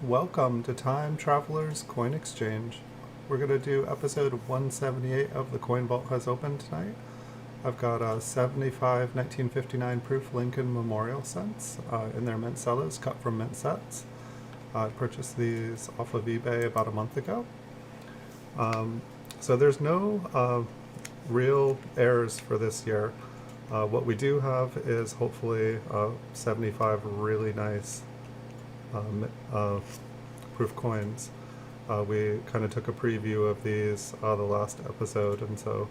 Welcome to Time Traveler's Coin Exchange. We're going to do episode 178 of The Coin Vault Has Opened tonight. I've got a 75 1959 proof Lincoln Memorial cents in their mint Cellos, cut from mint sets. I purchased these off of eBay about a month ago. So there's no real errors for this year. What we do have is hopefully 75 really nice proof coins. We kind of took a preview of these the last episode, and so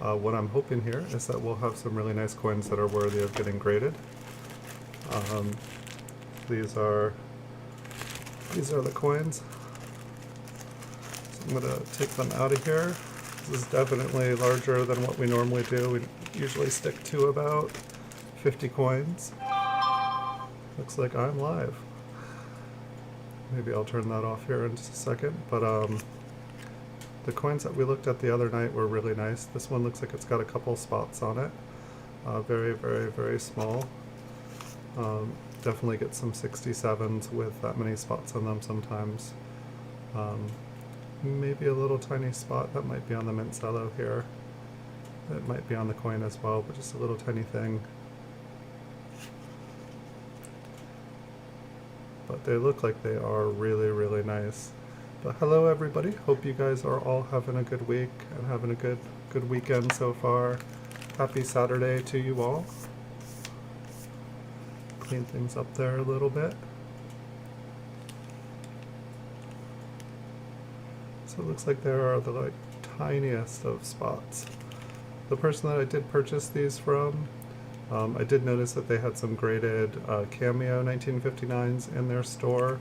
what I'm hoping here is that we'll have some really nice coins that are worthy of getting graded. These are the coins. So I'm going to take them out of here. This is definitely larger than what we normally do. We usually stick to about 50 coins. Looks like I'm live. Maybe I'll turn that off here in just a second, but the coins that we looked at the other night were really nice. This one looks like it's got a couple spots on it. Very, very, very small. Definitely get some 67s with that many spots on them sometimes. Maybe a little tiny spot that might be on the mint cello here. It might be on the coin as well, but just a little tiny thing. But they look like they are really, really nice. But hello everybody, hope you guys are all having a good week and having a good weekend so far. Happy Saturday to you all. Clean things up there a little bit. So it looks like there are the tiniest of spots. The person that I did purchase these from, I did notice that they had some graded Cameo 1959s in their store,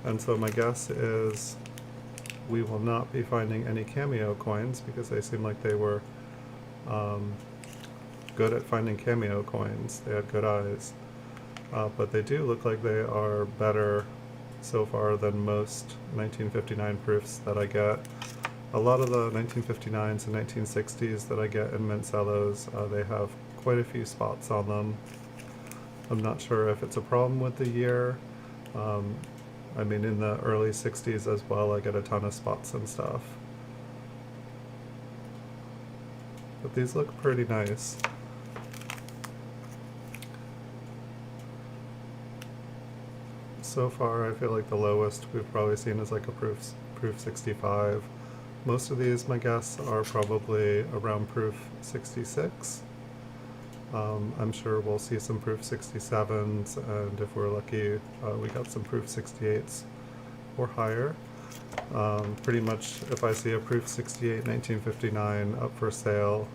and so my guess is we will not be finding any Cameo coins because they seem like they were good at finding Cameo coins. They had good eyes, but they do look like they are better so far than most 1959 proofs that I get. A lot of the 1959s and 1960s that I get in mint cellos, they have quite a few spots on them. I'm not sure if it's a problem with the year. I mean, in the early 60s as well, I get a ton of spots and stuff. But these look pretty nice. So far, I feel like the lowest we've probably seen is like a proof 65. Most of these, my guess, are probably around proof 66. I'm sure we'll see some proof 67s, and if we're lucky, we got some proof 68s or higher. Pretty much, if I see a proof 68 1959 up for sale,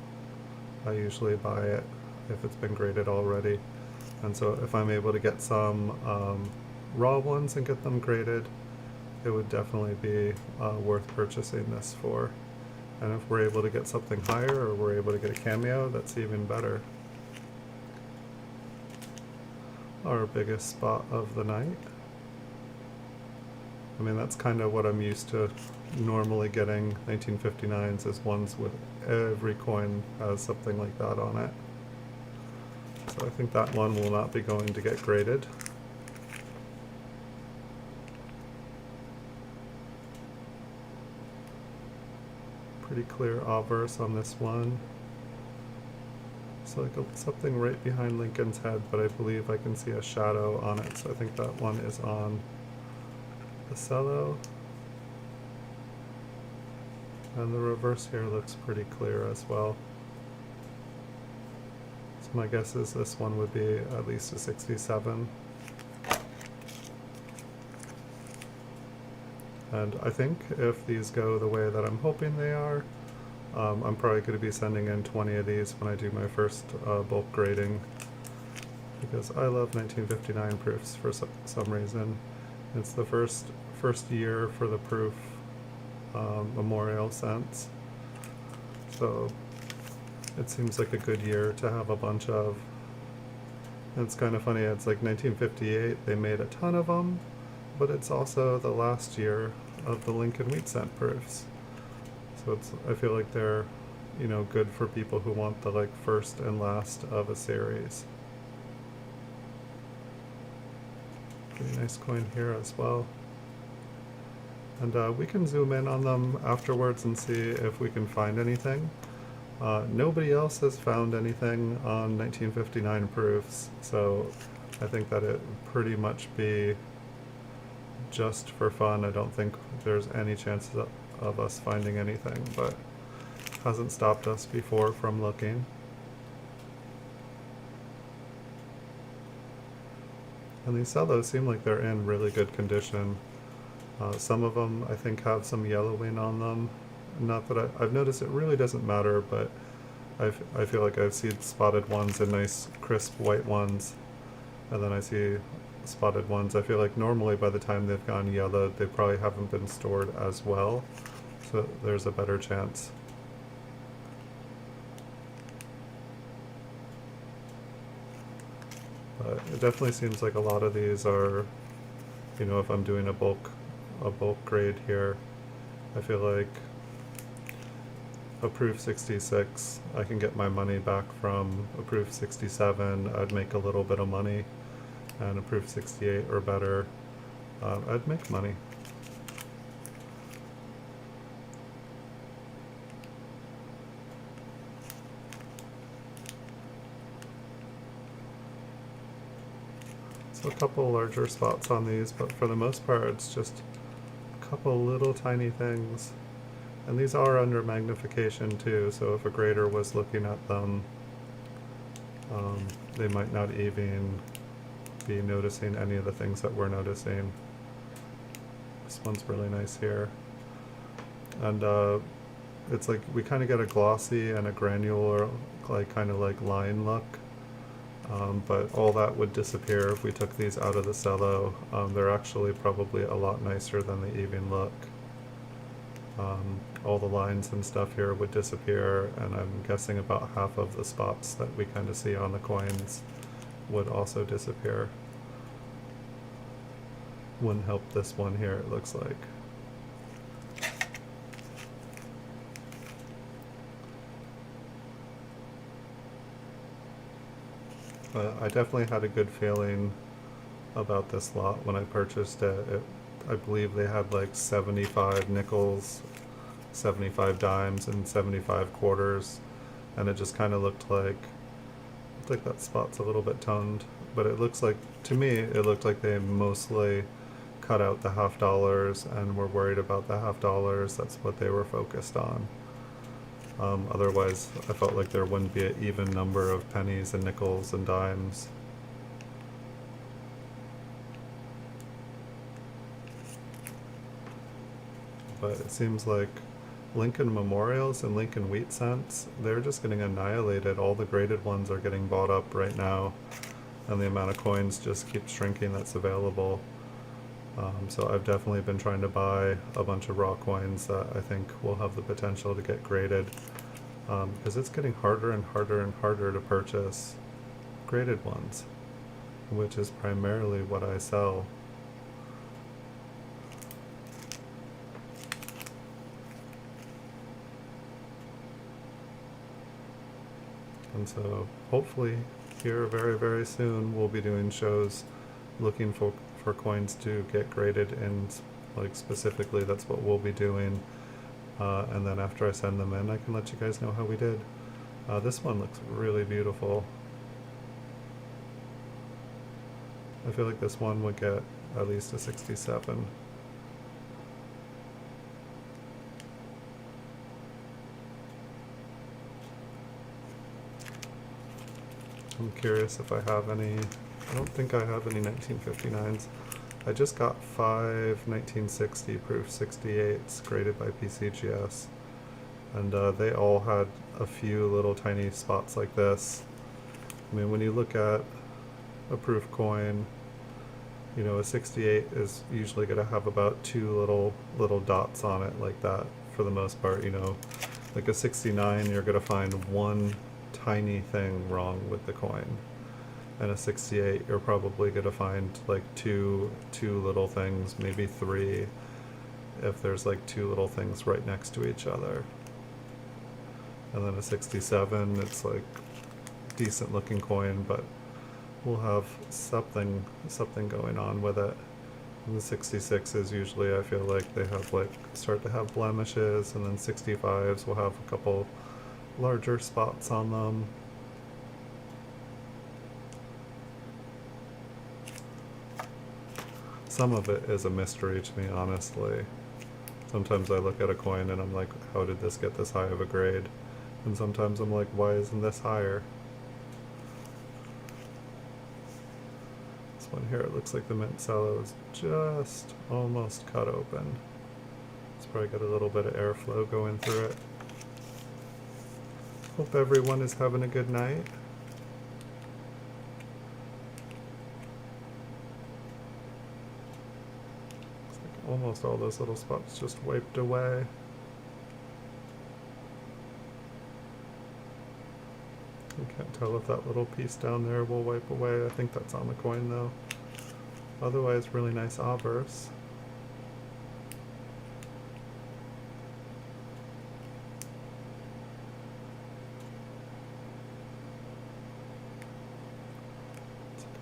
I usually buy it if it's been graded already. And so if I'm able to get some raw ones and get them graded, it would definitely be worth purchasing this for. And if we're able to get something higher, or we're able to get a Cameo, that's even better. Our biggest spot of the night. I mean, that's kind of what I'm used to normally getting 1959s, is ones with every coin has something like that on it. So I think that one will not be going to get graded. Pretty clear obverse on this one. It's like something right behind Lincoln's head, but I believe I can see a shadow on it, so I think that one is on the cello. And the reverse here looks pretty clear as well. So my guess is this one would be at least a 67. And I think if these go the way that I'm hoping they are, I'm probably going to be sending in 20 of these when I do my first bulk grading, because I love 1959 proofs for some reason. It's the first year for the proof memorial cents, so it seems like a good year to have a bunch of. And it's kind of funny, it's like 1958, they made a ton of them, but it's also the last year of the Lincoln wheat cent proofs. So I feel like they're, good for people who want the first and last of a series. Pretty nice coin here as well. And we can zoom in on them afterwards and see if we can find anything. Nobody else has found anything on 1959 proofs, so I think that it would pretty much be just for fun. I don't think there's any chances of us finding anything, but hasn't stopped us before from looking. And these cellos seem like they're in really good condition. Some of them I think have some yellowing on them. Not that I've noticed, it really doesn't matter, but I feel like I've seen spotted ones and nice crisp white ones, and then I see spotted ones. I feel like normally by the time they've gone yellow, they probably haven't been stored as well, so there's a better chance. But it definitely seems like a lot of these are, you know, if I'm doing a bulk grade here, I feel like a proof 66, I can get my money back from a proof 67, I'd make a little bit of money, and a proof 68 or better, I'd make money. So a couple larger spots on these, but for the most part it's just a couple little tiny things. And these are under magnification too, so if a grader was looking at them, they might not even be noticing any of the things that we're noticing. This one's really nice here. And it's like we kind of get a glossy and a granular, like kind of like line look. But all that would disappear if we took these out of the cello. They're actually probably a lot nicer than they even look. All the lines and stuff here would disappear, and I'm guessing about half of the spots that we kind of see on the coins would also disappear. Wouldn't help this one here, it looks like. But I definitely had a good feeling about this lot when I purchased it. I believe they had like 75 nickels, 75 dimes, and 75 quarters, and it just kind of looked like that spot's a little bit toned, but it looks like, to me, it looked like they mostly cut out the half dollars and were worried about the half dollars. That's what they were focused on. Otherwise, I felt like there wouldn't be an even number of pennies and nickels and dimes. But it seems like Lincoln Memorials and Lincoln Wheat Cents, they're just getting annihilated. All the graded ones are getting bought up right now, and the amount of coins just keeps shrinking that's available. So I've definitely been trying to buy a bunch of raw coins that I think will have the potential to get graded, because it's getting harder and harder and harder to purchase graded ones, which is primarily what I sell. And so hopefully here very, very soon we'll be doing shows looking for coins to get graded, and like specifically that's what we'll be doing. And then after I send them in, I can let you guys know how we did. This one looks really beautiful. I feel like this one would get at least a 67. I'm curious if I have any. I don't think I have any 1959s. I just got 5 1960 proof 68s graded by PCGS, and they all had a few little tiny spots like this. I mean, when you look at a proof coin, you know, a 68 is usually going to have about 2 little dots on it like that for the most part. You know, like a 69, you're going to find one tiny thing wrong with the coin, and a 68 you're probably going to find like two little things, maybe 3 if there's like 2 little things right next to each other. And then a 67, it's like decent looking coin, but will have something going on with it. And the 66s usually I feel like they have like start to have blemishes, and then 65s will have a couple larger spots on them. Some of it is a mystery to me, honestly. Sometimes I look at a coin and I'm like, how did this get this high of a grade? And sometimes I'm like, why isn't this higher? This one here, it looks like the mint cello is just almost cut open. It's probably got a little bit of airflow going through it. Hope everyone is having a good night. Almost all those little spots just wiped away. I can't tell if that little piece down there will wipe away. I think that's on the coin though. Otherwise, really nice obverse.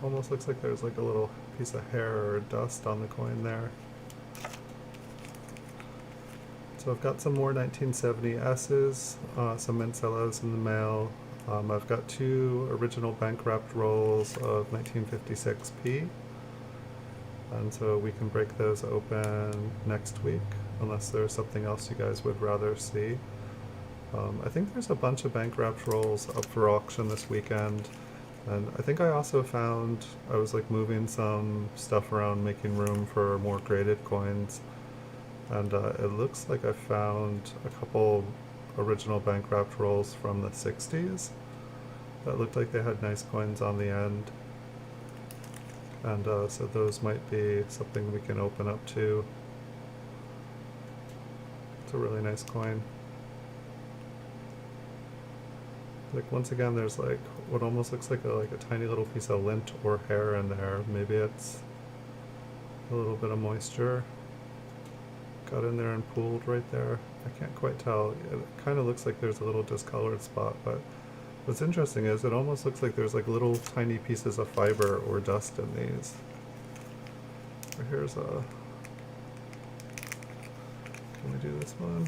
Almost looks like there's like a little piece of hair or dust on the coin there. So I've got some more 1970 S's, some mint cellos in the mail. I've got 2 original bank wrapped rolls of 1956 P. And so we can break those open next week, unless there's something else you guys would rather see. I think there's a bunch of bank wrapped rolls up for auction this weekend. And I think I also found, I was like moving some stuff around, making room for more graded coins. And it looks like I found a couple original bank wrapped rolls from the 60s that looked like they had nice coins on the end. And so those might be something we can open up too. It's a really nice coin. Like once again, there's like what almost looks like a tiny little piece of lint or hair in there. Maybe it's a little bit of moisture got in there and pooled right there. I can't quite tell. It kind of looks like there's a little discolored spot, but what's interesting is it almost looks like there's like little tiny pieces of fiber or dust in these. Here's a, can we do this one?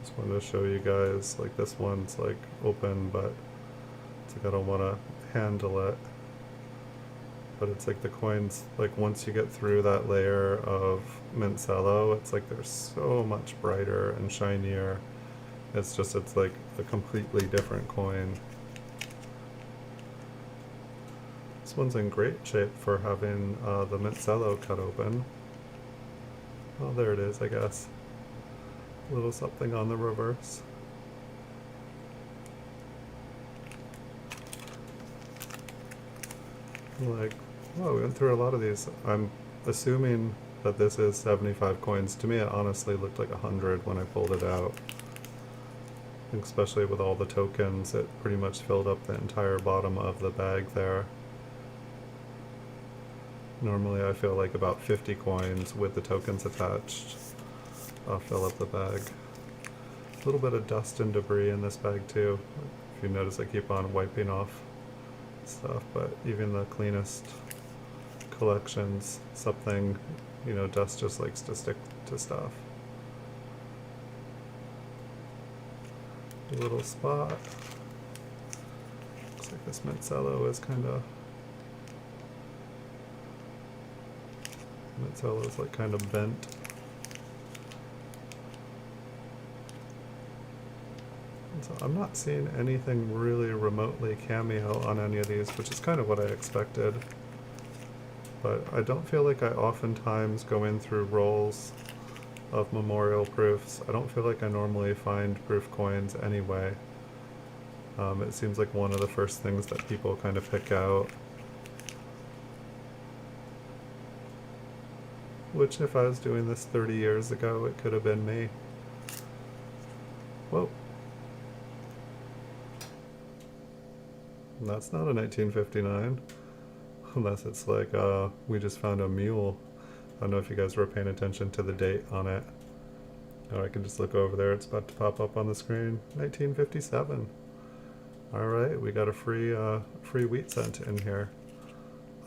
Just wanted to show you guys, like this one's like open, but it's like I don't want to handle it. But it's like the coins, like once you get through that layer of mint cello, it's like they're so much brighter and shinier. It's just, it's like a completely different coin. This one's in great shape for having the mint cello cut open. Oh, there it is, I guess. A little something on the reverse. Like, oh, we went through a lot of these. I'm assuming that this is 75 coins. To me, it honestly looked like 100 when I pulled it out. Especially with all the tokens, it pretty much filled up the entire bottom of the bag there. Normally I feel like about 50 coins with the tokens attached. I'll fill up the bag. A little bit of dust and debris in this bag too. If you notice, I keep on wiping off stuff, but even the cleanest collections, something, you know, dust just likes to stick to stuff. A little spot. Looks like this mint cello is kind of, mint cello is like kind of bent. So I'm not seeing anything really remotely cameo on any of these, which is kind of what I expected. But I don't feel like I oftentimes go in through rolls of memorial proofs. I don't feel like I normally find proof coins anyway. It seems like one of the first things that people kind of pick out. Which, if I was doing this 30 years ago, it could have been me. Whoa. That's not a 1959. Unless it's like, we just found a mule. I don't know if you guys were paying attention to the date on it. Or I can just look over there. It's about to pop up on the screen. 1957. All right, we got a free wheat cent in here.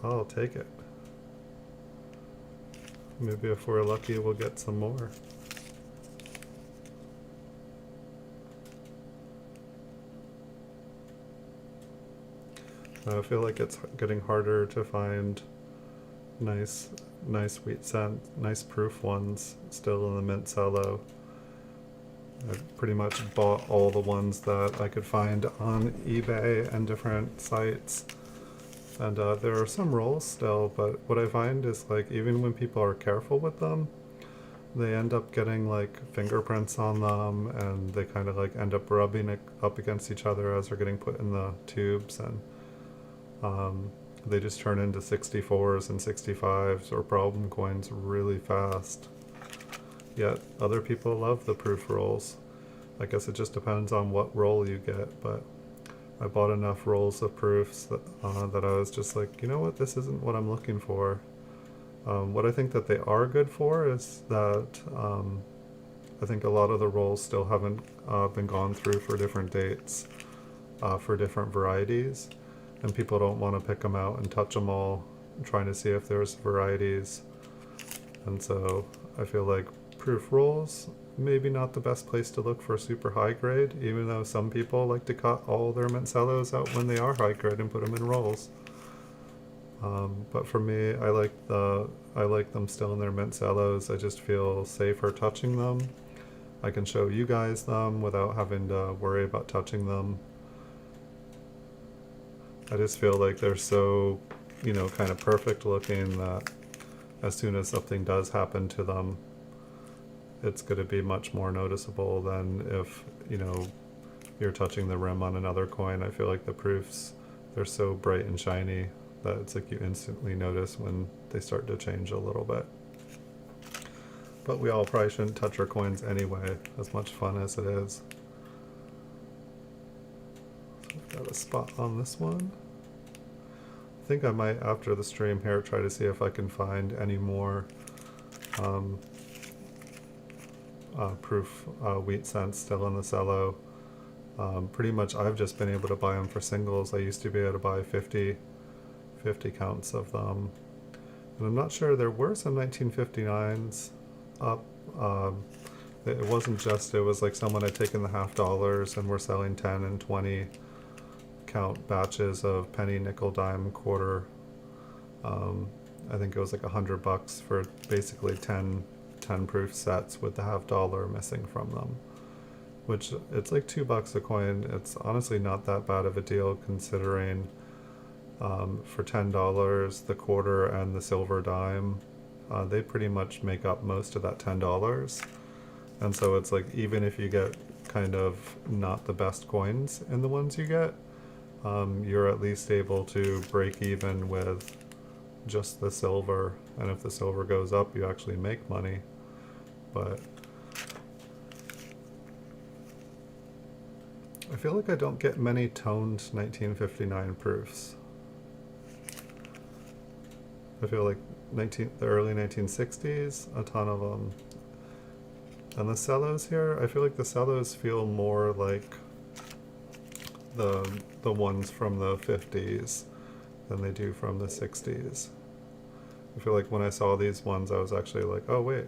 I'll take it. Maybe if we're lucky, we'll get some more. I feel like it's getting harder to find nice wheat cent, nice proof ones still in the mint cello. I pretty much bought all the ones that I could find on eBay and different sites. And there are some rolls still, but what I find is like even when people are careful with them, they end up getting like fingerprints on them, and they kind of like end up rubbing it up against each other as they're getting put in the tubes, and they just turn into 64s and 65s or problem coins really fast. Yet other people love the proof rolls. I guess it just depends on what roll you get, but I bought enough rolls of proofs that, that I was just like, you know what, this isn't what I'm looking for. What I think that they are good for is that I think a lot of the rolls still haven't been gone through for different dates, for different varieties, and people don't want to pick them out and touch them all, trying to see if there's varieties. And so I feel like proof rolls, maybe not the best place to look for super high grade, even though some people like to cut all their mint cellos out when they are high grade and put them in rolls. But for me, I like them still in their mint cellos. I just feel safer touching them. I can show you guys them without having to worry about touching them. I just feel like they're so, you know, kind of perfect looking that as soon as something does happen to them, it's going to be much more noticeable than if, you know, you're touching the rim on another coin. I feel like the proofs, they're so bright and shiny that it's like you instantly notice when they start to change a little bit. But we all probably shouldn't touch our coins anyway, as much fun as it is. So I've got a spot on this one. I think I might, after the stream here, try to see if I can find any more proof wheat cents still in the cello. Pretty much I've just been able to buy them for singles. I used to be able to buy 50 counts of them. And I'm not sure, there were some 1959s up. It wasn't just, it was like someone had taken the $50 and were selling 10 and 20 count batches of penny, nickel, dime, quarter. I think it was like $100 for basically 10 proof sets with the $50 missing from them, which it's like $2 a coin. It's honestly not that bad of a deal considering for $10 the quarter and the silver dime, they pretty much make up most of that $10. And so it's like, even if you get kind of not the best coins in the ones you get, you're at least able to break even with just the silver, and if the silver goes up, you actually make money. But I feel like I don't get many toned 1959 proofs. I feel like the early 1960s, a ton of them. And the cellos here, I feel like the cellos feel more like the ones from the 50s than they do from the 60s. I feel like when I saw these ones, I was actually like, oh wait,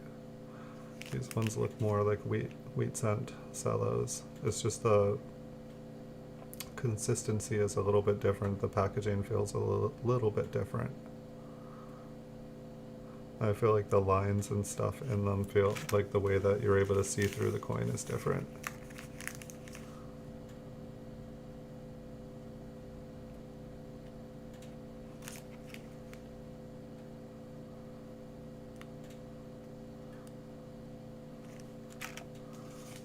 these ones look more like wheat cent cellos. It's just the consistency is a little bit different. The packaging feels a little bit different. I feel like the lines and stuff in them feel like the way that you're able to see through the coin is different.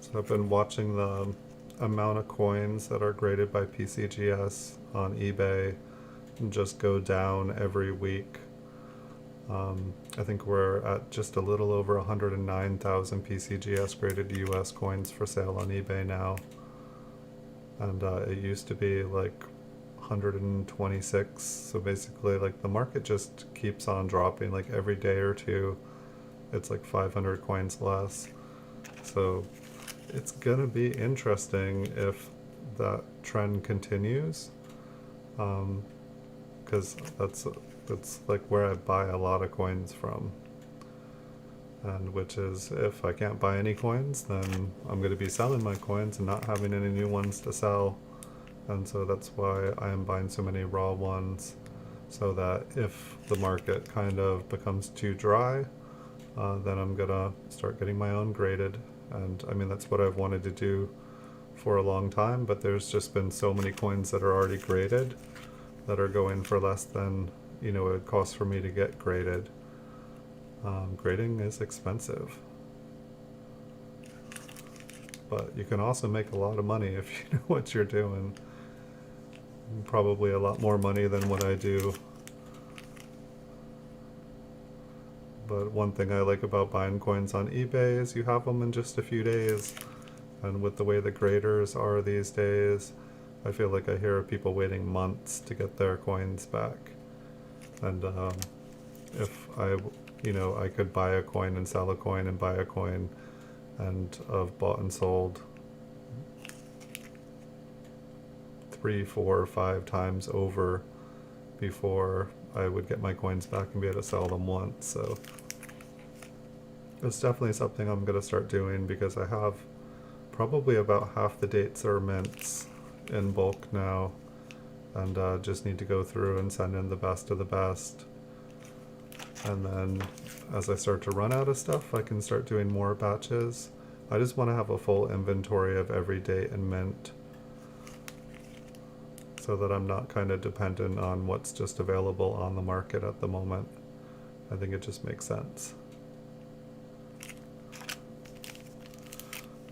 So I've been watching the amount of coins that are graded by PCGS on eBay just go down every week. I think we're at just a little over 109,000 PCGS graded US coins for sale on eBay now. And it used to be like 126. So basically, like, the market just keeps on dropping. Like every day or two, it's like 500 coins less. So it's gonna be interesting if that trend continues, because that's like where I buy a lot of coins from. And which is, if I can't buy any coins, then I'm going to be selling my coins and not having any new ones to sell. And so that's why I am buying so many raw ones, so that if the market kind of becomes too dry, then I'm gonna start getting my own graded. And I mean, that's what I've wanted to do for a long time, but there's just been so many coins that are already graded that are going for less than, you know, it would cost for me to get graded. Grading is expensive, but you can also make a lot of money if you know what you're doing. Probably a lot more money than what I do. But one thing I like about buying coins on eBay is you have them in just a few days. And with the way the graders are these days, I feel like I hear of people waiting months to get their coins back. And if I could buy a coin and sell a coin and buy a coin, and I've bought and sold 3, 4, 5 times over before I would get my coins back and be able to sell them once. So it's definitely something I'm going to start doing, because I have probably about half the dates are mints in bulk now, and just need to go through and send in the best of the best. And then as I start to run out of stuff, I can start doing more batches. I just want to have a full inventory of every date and mint, so that I'm not kind of dependent on what's just available on the market at the moment. I think it just makes sense.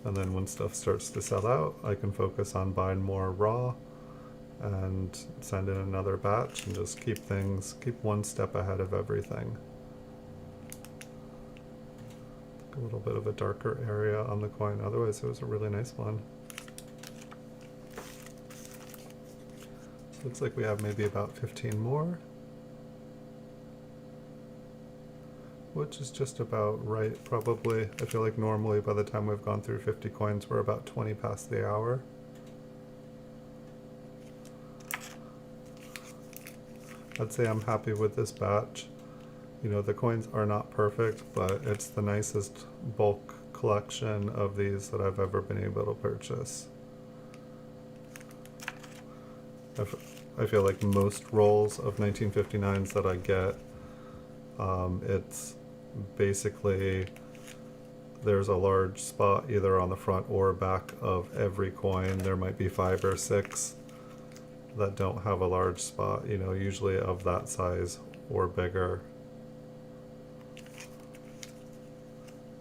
And then when stuff starts to sell out, I can focus on buying more raw and send in another batch and just keep one step ahead of everything. A little bit of a darker area on the coin, otherwise it was a really nice one. Looks like we have maybe about 15 more, which is just about right, probably. I feel like normally by the time we've gone through 50 coins, we're about 20 past the hour. I'd say I'm happy with this batch. You know, the coins are not perfect, but it's the nicest bulk collection of these that I've ever been able to purchase. I feel like most rolls of 1959s that I get, it's basically, there's a large spot either on the front or back of every coin. There might be 5 or 6 that don't have a large spot, you know, usually of that size or bigger.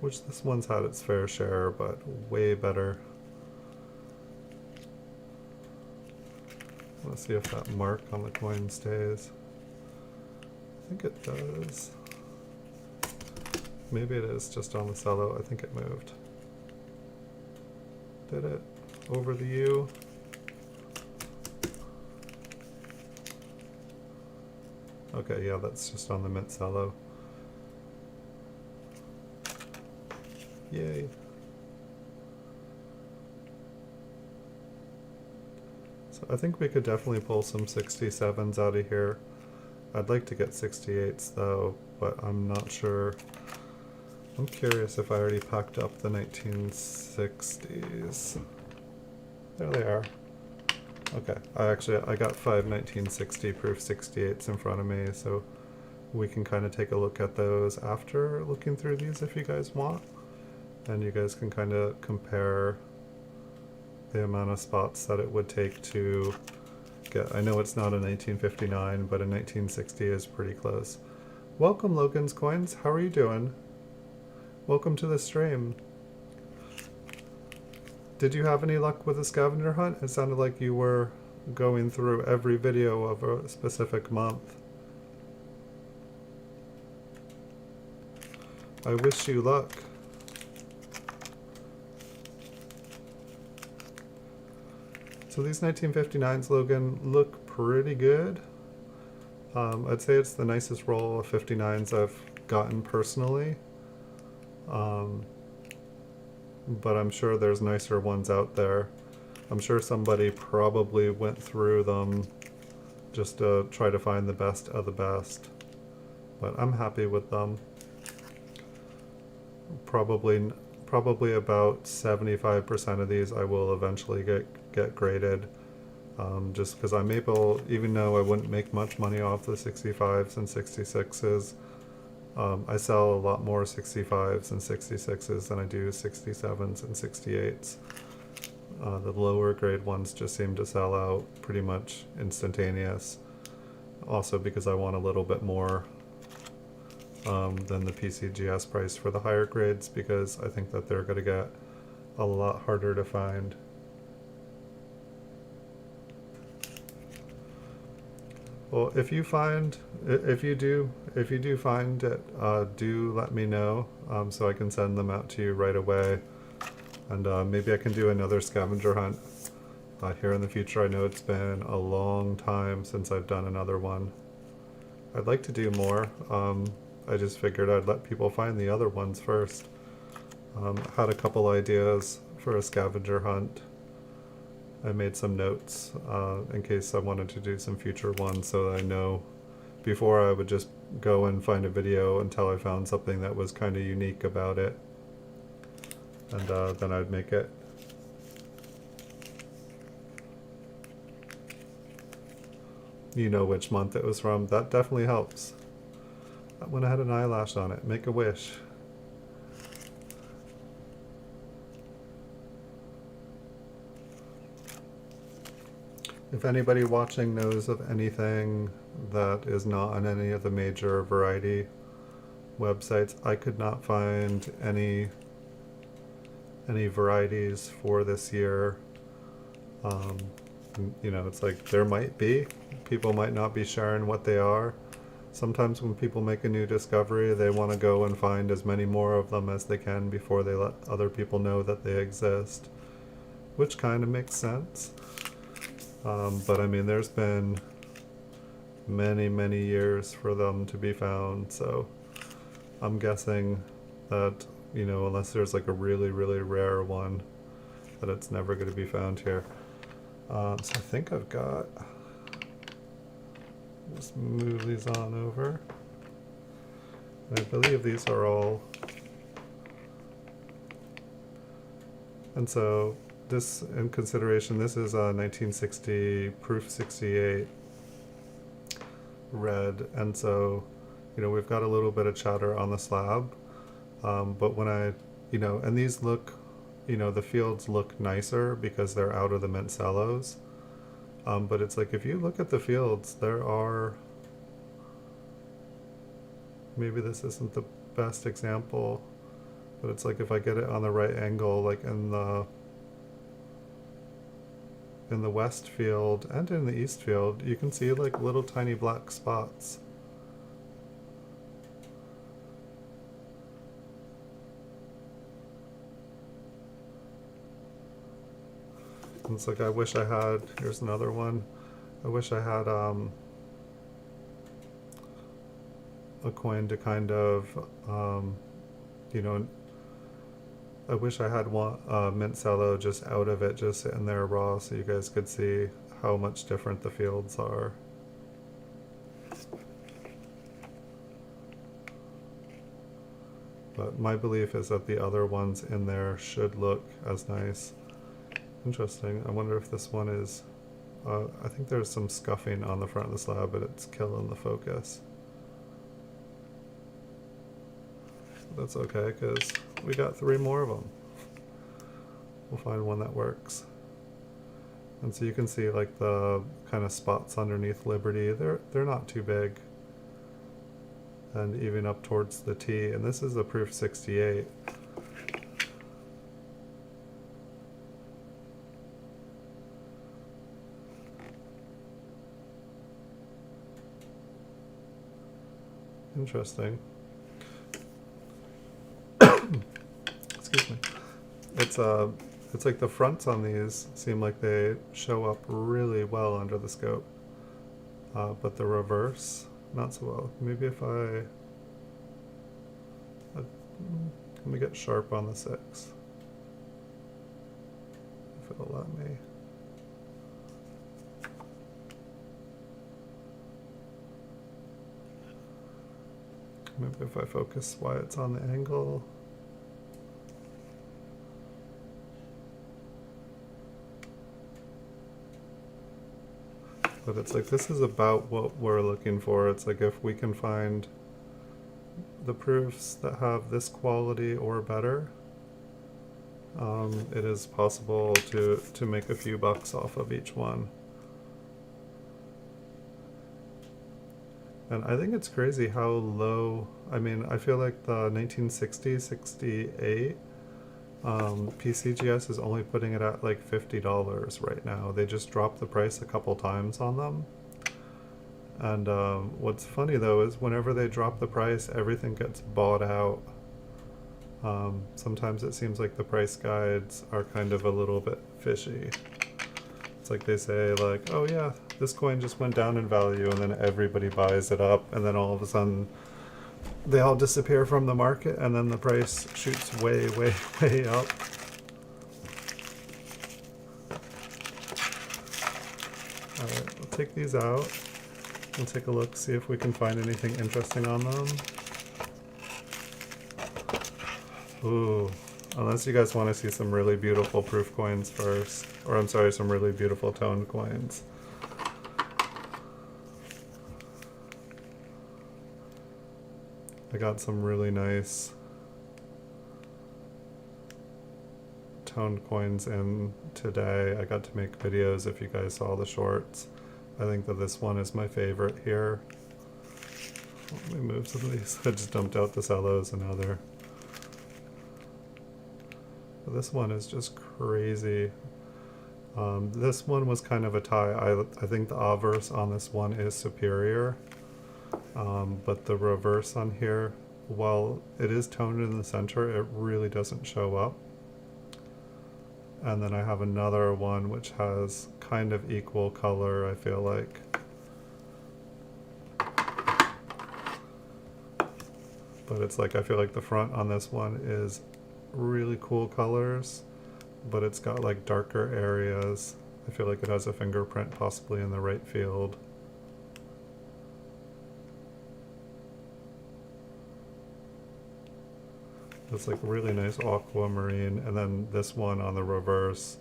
Which this one's had its fair share, but way better. Let's see if that mark on the coin stays. I think it does. Maybe it is just on the cello. I think it moved. Did it? Over the U. Okay, yeah, that's just on the mint cello. Yay. So I think we could definitely pull some 67s out of here. I'd like to get 68s though, but I'm not sure. I'm curious if I already packed up the 1960s. There they are. Okay, I got 5 1960 proof 68s in front of me, so we can kind of take a look at those after looking through these if you guys want. And you guys can kind of compare the amount of spots that it would take to get. I know it's not a 1959, but a 1960 is pretty close. Welcome, Logan's Coins. How are you doing? Welcome to the stream. Did you have any luck with the scavenger hunt? It sounded like you were going through every video of a specific month. I wish you luck. So these 1959s, Logan, look pretty good. I'd say it's the nicest roll of 59s I've gotten personally. But I'm sure there's nicer ones out there. I'm sure somebody probably went through them just to try to find the best of the best. But I'm happy with them. Probably about 75% of these I will eventually get graded. Just because I'm able, even though I wouldn't make much money off the 65s and 66s, I sell a lot more 65s and 66s than I do 67s and 68s. The lower grade ones just seem to sell out pretty much instantaneous. Also because I want a little bit more than the PCGS price for the higher grades, because I think that they're going to get a lot harder to find. Well, if you do find it, do let me know, so I can send them out to you right away, and maybe I can do another scavenger hunt here in the future. I know it's been a long time since I've done another one. I'd like to do more. I just figured I'd let people find the other ones first. Had a couple ideas for a scavenger hunt. I made some notes in case I wanted to do some future ones, so that I know. Before, I would just go and find a video until I found something that was kind of unique about it, and then I'd make it. You know which month it was from. That definitely helps. That one had an eyelash on it. Make a wish. If anybody watching knows of anything that is not on any of the major variety websites, I could not find any varieties for this year. You know, it's like there might be. People might not be sharing what they are. Sometimes when people make a new discovery, they want to go and find as many more of them as they can before they let other people know that they exist, which kind of makes sense. But I mean, there's been many years for them to be found, so I'm guessing that, you know, unless there's like a really rare one, that it's never going to be found here. So I think I've got, just move these on over. I believe these are all, and so this, in consideration, this is a 1960 proof 68 red, and so, you know, we've got a little bit of chatter on the slab, but when I, you know, and these look, you know, the fields look nicer because they're out of the mint cellos, but it's like if you look at the fields, there are, maybe this isn't the best example, but it's like if I get it on the right angle, like in the west field and in the east field, you can see like little tiny black spots. And it's like, I wish I had, here's another one, I wish I had a coin to kind of, you know, I wish I had one mint cello just out of it, just sitting there raw, so you guys could see how much different the fields are. But my belief is that the other ones in there should look as nice. Interesting. I wonder if this one is, I think there's some scuffing on the front of the slab, but it's killing the focus. That's okay, because we got 3 more of them. We'll find one that works. And so you can see like the kind of spots underneath Liberty, they're not too big. And even up towards the T, and this is a proof 68. Interesting. Excuse me. It's It's like the fronts on these seem like they show up really well under the scope, but the reverse, not so well. Maybe if let me get sharp on the 6, if it'll let me. Maybe if I focus why it's on the angle. But it's like, this is about what we're looking for. It's like if we can find the proofs that have this quality or better, it is possible to make a few bucks off of each one. And I think it's crazy how low, I mean, I feel like the 1960, 68, PCGS is only putting it at like $50 right now. They just dropped the price a couple times on them. And what's funny though is whenever they drop the price, everything gets bought out. Sometimes it seems like the price guides are kind of a little bit fishy. It's like they say like, oh yeah, this coin just went down in value, and then everybody buys it up, and then all of a sudden they all disappear from the market, and then the price shoots way, way, way up. Alright, we'll take these out. We'll take a look, see if we can find anything interesting on them. Ooh, unless you guys want to see some really beautiful proof coins first. Or I'm sorry, some really beautiful tone coins. I got some really nice toned coins in today. I got to make videos if you guys saw the shorts. I think that this one is my favorite here. Let me move some of these. I just dumped out the Cellos and now they're... But this one is just crazy. This one was kind of a tie. I think the obverse on this one is superior. But the reverse on here, while it is toned in the center, it really doesn't show up. And then I have another one which has kind of equal color, I feel like. But it's like, I feel like the front on this one is really cool colors, but it's got like darker areas. I feel like it has a fingerprint possibly in the right field. It's like really nice aquamarine, and then this one on the reverse,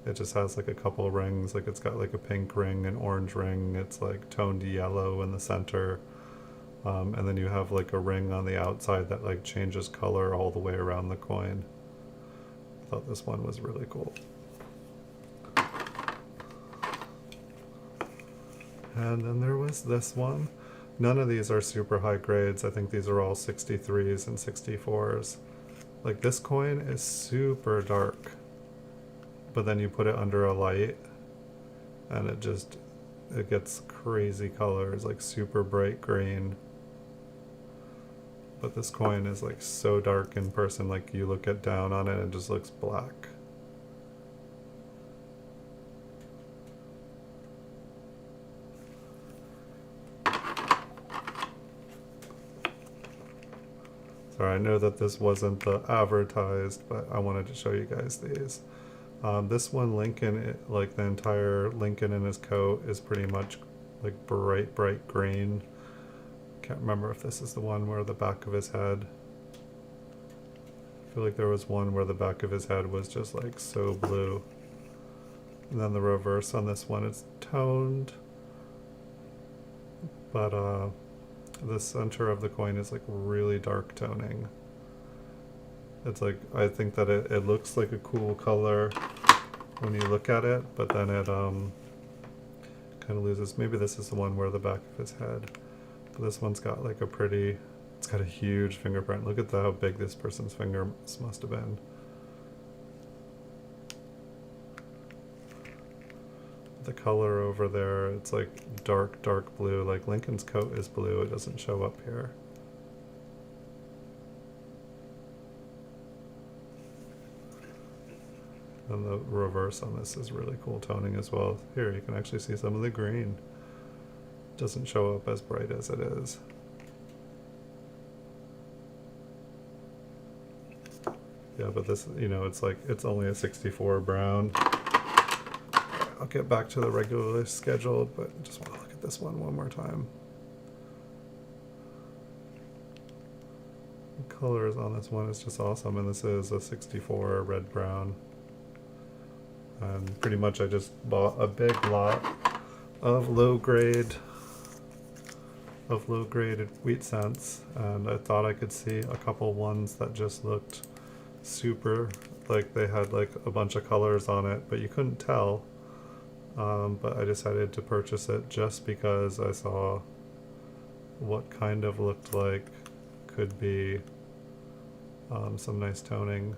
it just has like a couple rings, like it's got like a pink ring, an orange ring, it's like toned yellow in the center, and then you have like a ring on the outside that like changes color all the way around the coin. I thought this one was really cool. And then there was this one. None of these are super high grades. I think these are all 63s and 64s. Like this coin is super dark, but then you put it under a light and it gets crazy colors, like super bright green. But this coin is like so dark in person, like you look down on it and it just looks black. Sorry, I know that this wasn't the advertised, but I wanted to show you guys these. This one, Lincoln, like the entire Lincoln in his coat is pretty much like bright, bright green. Can't remember if this is the one where the back of his head. I feel like there was one where the back of his head was just like so blue. And then the reverse on this one is toned, but the center of the coin is like really dark toning. It's like, I think that it looks like a cool color when you look at it, but then it kind of loses. Maybe this is the one where the back of his head, but this one's got like a pretty, it's got a huge fingerprint. Look at how big this person's fingers must have been. The color over there, it's like dark, dark blue. Like Lincoln's coat is blue, it doesn't show up here. And And the reverse on this is really cool toning as well. Here you can actually see some of the green. Doesn't show up as bright as it is. Yeah, but this, you know, it's like, it's only a 64 brown. I'll get back to the regularly scheduled, but just want to look at this one more time. The colors on this one is just awesome, and this is a 64 red brown. And pretty much I just bought a big lot of low graded wheat cents, and I thought I could see a couple ones that just looked super, like they had like a bunch of colors on it, but you couldn't tell. But I decided to purchase it just because I saw what kind of looked like could be some nice toning.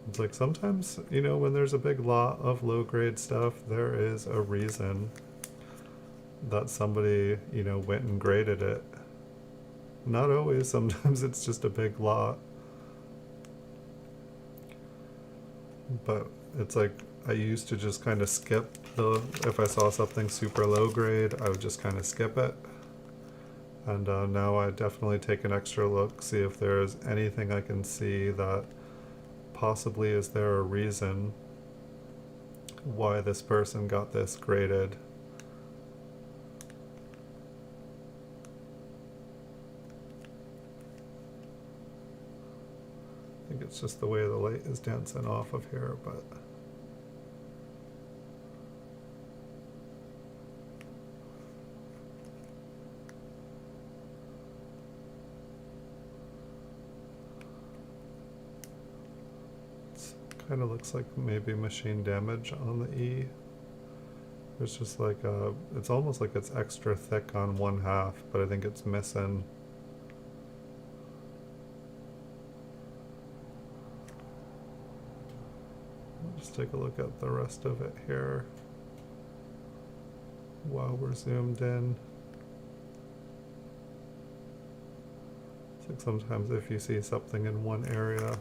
It's like sometimes, you know, when there's a big lot of low grade stuff, there is a reason that somebody, you know, went and graded it. Not always, sometimes it's just a big lot. But it's like, I used to just kind of skip if I saw something super low grade, I would just kind of skip it. And now I definitely take an extra look, see if there's anything I can see that possibly is there a reason why this person got this graded. I think it's just the way the light is dancing off of here, but kind of looks like maybe machine damage on the E. There's just like it's almost like it's extra thick on one half, but I think it's missing. I'll just take a look at the rest of it here while we're zoomed in. It's like sometimes if you see something in one area,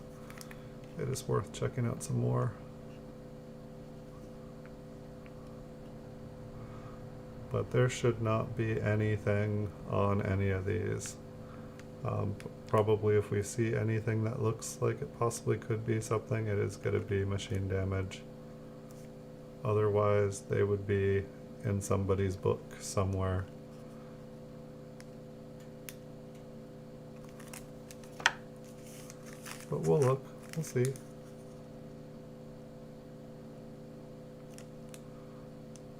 it is worth checking out some more. But there should not be anything on any of these. Probably if we see anything that looks like it possibly could be something, it is going to be machine damage. Otherwise, they would be in somebody's book somewhere. But we'll look. We'll see.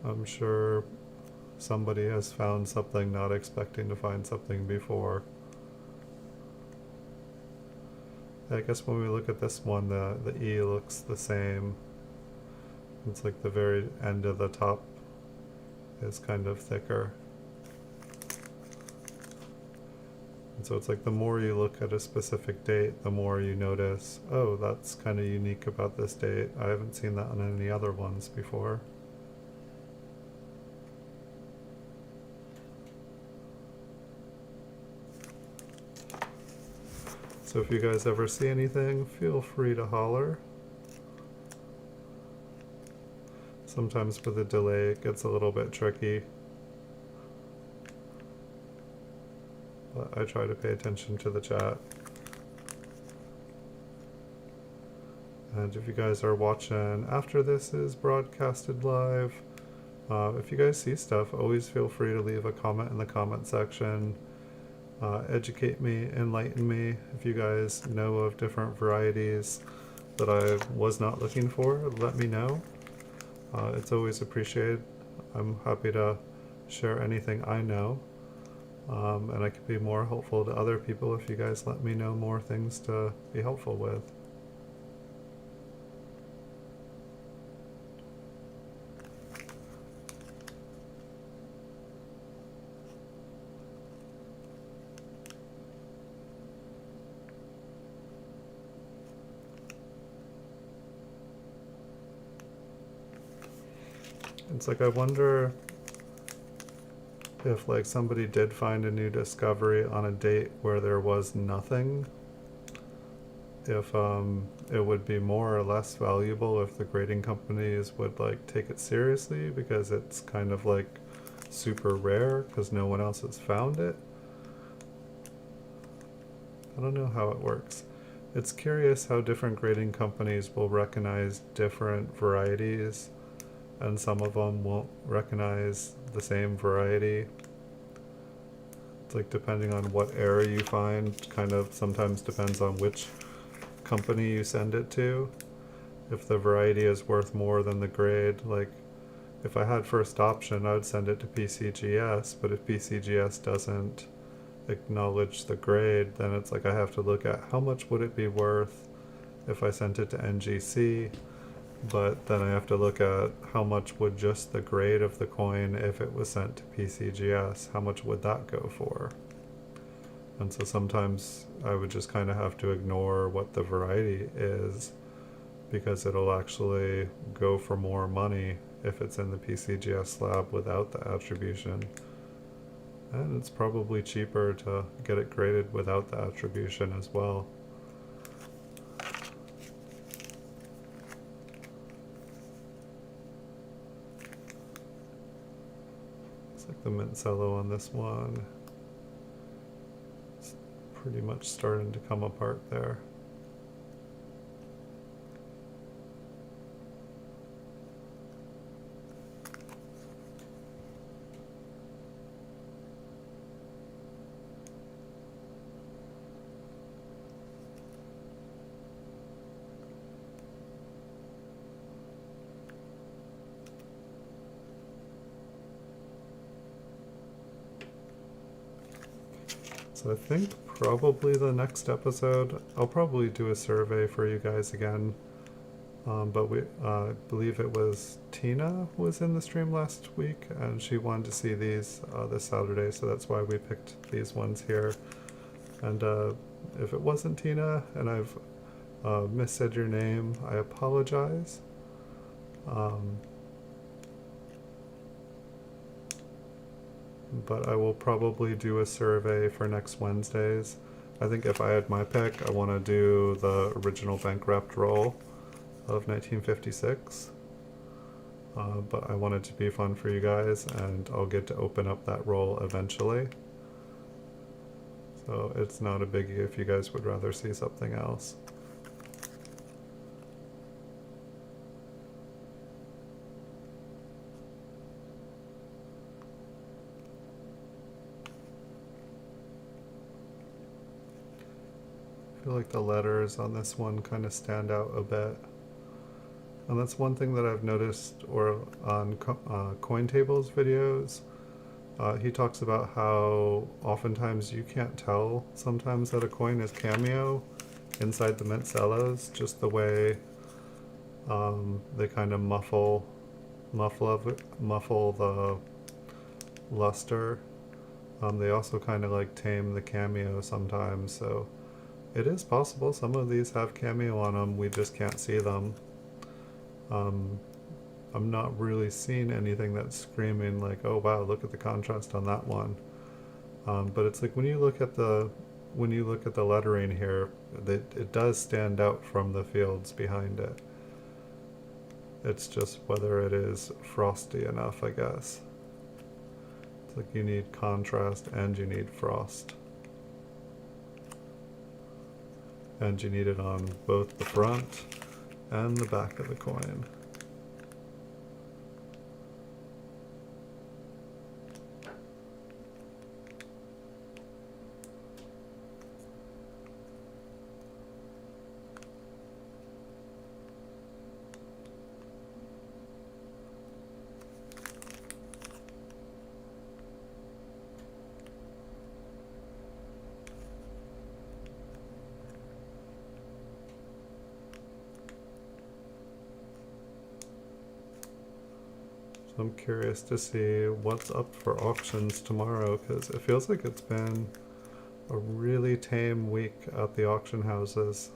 I'm sure somebody has found something not expecting to find something before. I guess when we look at this one, the E looks the same. It's like the very end of the top is kind of thicker. And so it's like the more you look at a specific date, the more you notice, oh, that's kind of unique about this date. I haven't seen that on any other ones before. So if you guys ever see anything, feel free to holler. Sometimes with a delay it gets a little bit tricky, but I try to pay attention to the chat. And if you guys are watching after this is broadcasted live, if you guys see stuff, always feel free to leave a comment in the comment section. Educate me, enlighten me. If you guys know of different varieties that I was not looking for, let me know. It's always appreciated. I'm happy to share anything I know. And I can be more helpful to other people if you guys let me know more things to be helpful with. It's like I wonder if like somebody did find a new discovery on a date where there was nothing, if it would be more or less valuable if the grading companies would like take it seriously because it's kind of like super rare because no one else has found it. I don't know how it works. It's curious how different grading companies will recognize different varieties, and some of them won't recognize the same variety. It's like depending on what error you find, kind of sometimes depends on which company you send it to. If the variety is worth more than the grade, like if I had first option, I would send it to PCGS, but if PCGS doesn't acknowledge the grade, then it's like I have to look at how much would it be worth if I sent it to NGC, but then I have to look at how much would just the grade of the coin, if it was sent to PCGS, how much would that go for? And so sometimes I would just kind of have to ignore what the variety is because it'll actually go for more money if it's in the PCGS slab without the attribution. And it's probably cheaper to get it graded without the attribution as well. It's like the mint cello on this one. It's pretty much starting to come apart there. So I think probably the next episode, I'll probably do a survey for you guys again. But we believe it was Tina was in the stream last week, and she wanted to see these this Saturday, so that's why we picked these ones here. And if it wasn't Tina, and I've missaid your name, I apologize. But I will probably do a survey for next Wednesdays. I think if I had my pick, I want to do the original bank wrapped roll of 1956. But I want it to be fun for you guys, and I'll get to open up that roll eventually. So it's not a biggie if you guys would rather see something else. I feel like the letters on this one kind of stand out a bit. And that's one thing that I've noticed, or on Coin Tables videos, he talks about how oftentimes you can't tell sometimes that a coin is cameo inside the mint cellos, just the way they kind of muffle the luster. They also kind of like tame the cameo sometimes, so it is possible some of these have cameo on them, we just can't see them. I'm not really seeing anything that's screaming like, oh wow, look at the contrast on that one. But it's like when you look at the lettering here, it does stand out from the fields behind it. It's just whether it is frosty enough, I guess. It's like you need contrast and you need frost. And you need it on both the front and the back of the coin. I'm curious to see what's up for auctions tomorrow, because it feels like it's been a really tame week at the auction houses.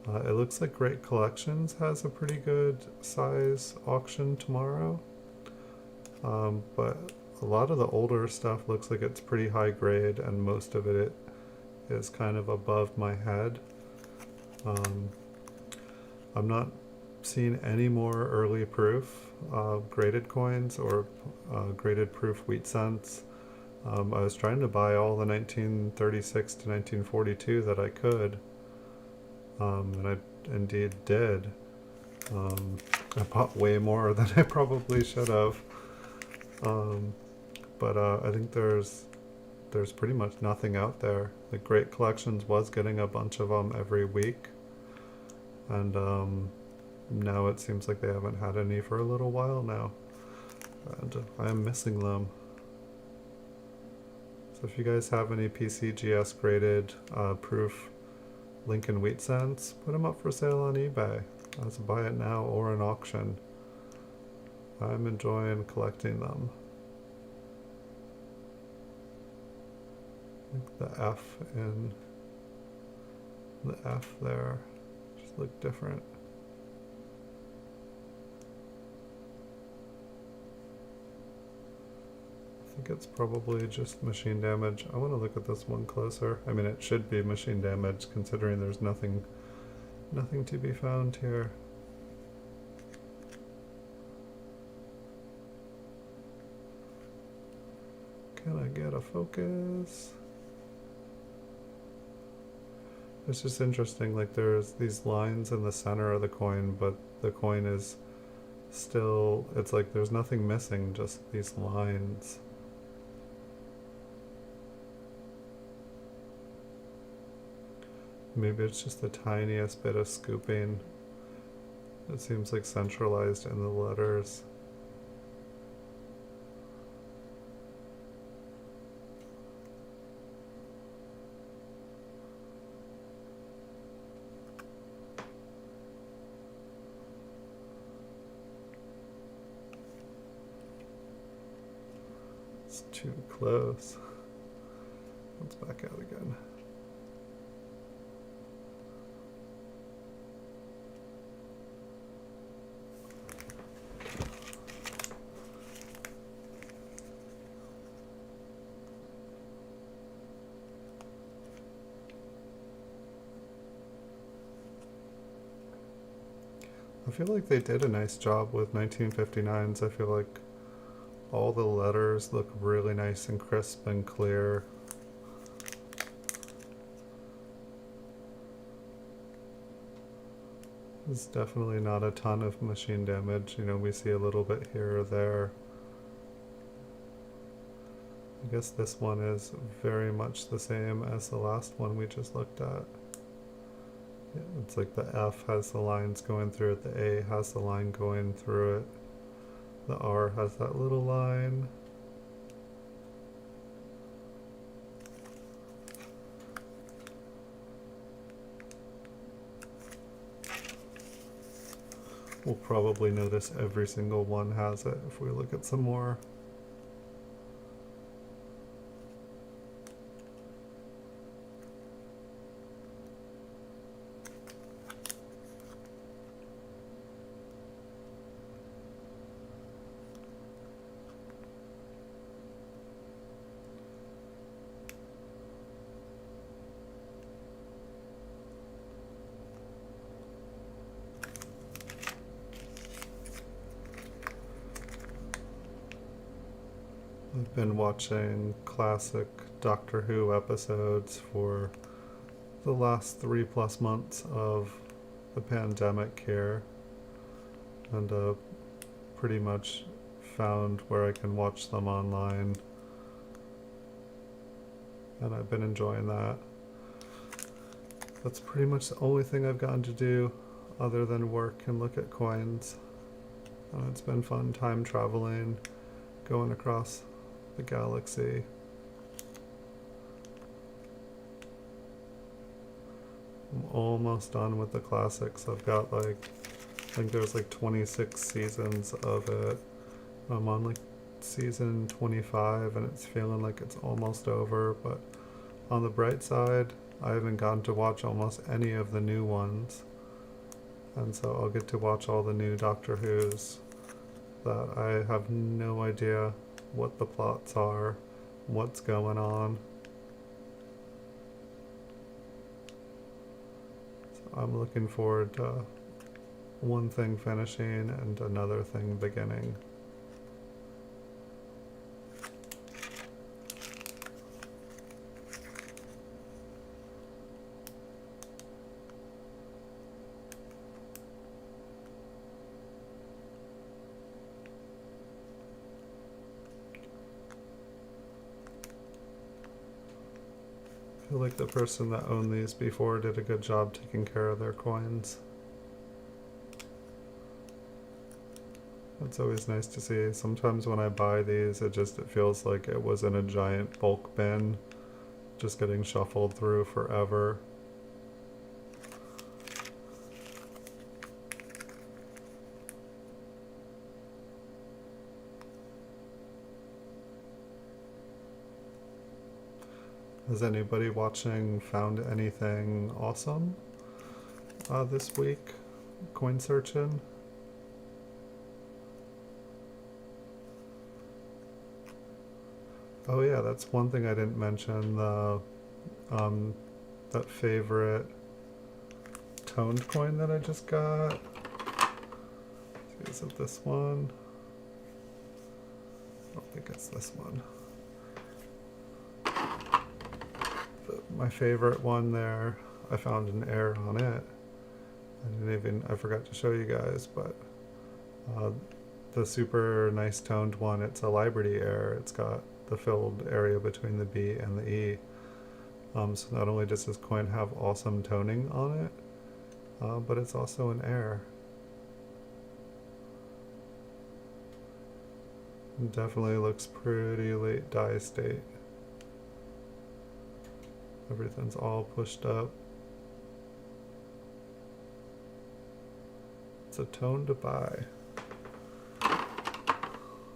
It looks like Great Collections has a pretty good size auction tomorrow, but a lot of the older stuff looks like it's pretty high grade, and most of it is kind of above my head. I'm not seeing any more early proof graded coins or graded proof wheat cents. I was trying to buy all the 1936 to 1942 that I could, and I indeed did. I bought way more than I probably should have, but I think there's pretty much nothing out there. Like Great Collections was getting a bunch of them every week, and now it seems like they haven't had any for a little while now, and I am missing them. So if you guys have any PCGS graded proof Lincoln wheat cents, put them up for sale on eBay as a buy it now or an auction. I'm enjoying collecting them. I think the F in the F there just look different. I think it's probably just machine damage. I want to look at this one closer. I mean, it should be machine damage considering there's nothing to be found here. Can I get a focus? It's just interesting, like there's these lines in the center of the coin, but the coin is still, it's like there's nothing missing, just these lines. Maybe it's just the tiniest bit of scooping. It seems like centralized in the letters. It's too close. Let's back out again. I feel like they did a nice job with 1959s. I feel like all the letters look really nice and crisp and clear. There's definitely not a ton of machine damage. You know, we see a little bit here or there. I guess this one is very much the same as the last one we just looked at. Yeah, it's like the F has the lines going through it, the A has the line going through it, the R has that little line. We'll probably notice every single one has it if we look at some more. I've been watching classic Doctor Who episodes for the last 3+ months of the pandemic here, and pretty much found where I can watch them online, and I've been enjoying that. That's pretty much the only thing I've gotten to do other than work and look at coins, and it's been fun time traveling, going across the galaxy. I'm almost done with the classics. I've got like, I think there's like 26 seasons of it. I'm on like season 25 and it's feeling like it's almost over, but on the bright side, I haven't gotten to watch almost any of the new ones. And so I'll get to watch all the new Doctor Who's that I have no idea what the plots are, what's going on. So I'm looking forward to one thing finishing and another thing beginning. I feel like the person that owned these before did a good job taking care of their coins. It's always nice to see. Sometimes when I buy these, it feels like it was in a giant bulk bin, just getting shuffled through forever. Has anybody watching found anything awesome this week? Coin searching? Oh yeah, that's one thing I didn't mention. That favorite toned coin that I just got. Is it this one? I don't think it's this one. My favorite one there, I found an error on it. I forgot to show you guys, but the super nice toned one, it's a Liberty error. It's got the filled area between the B and the E. So not only does this coin have awesome toning on it, but it's also an error. It definitely looks pretty late die state. Everything's all pushed up. It's a tone to buy.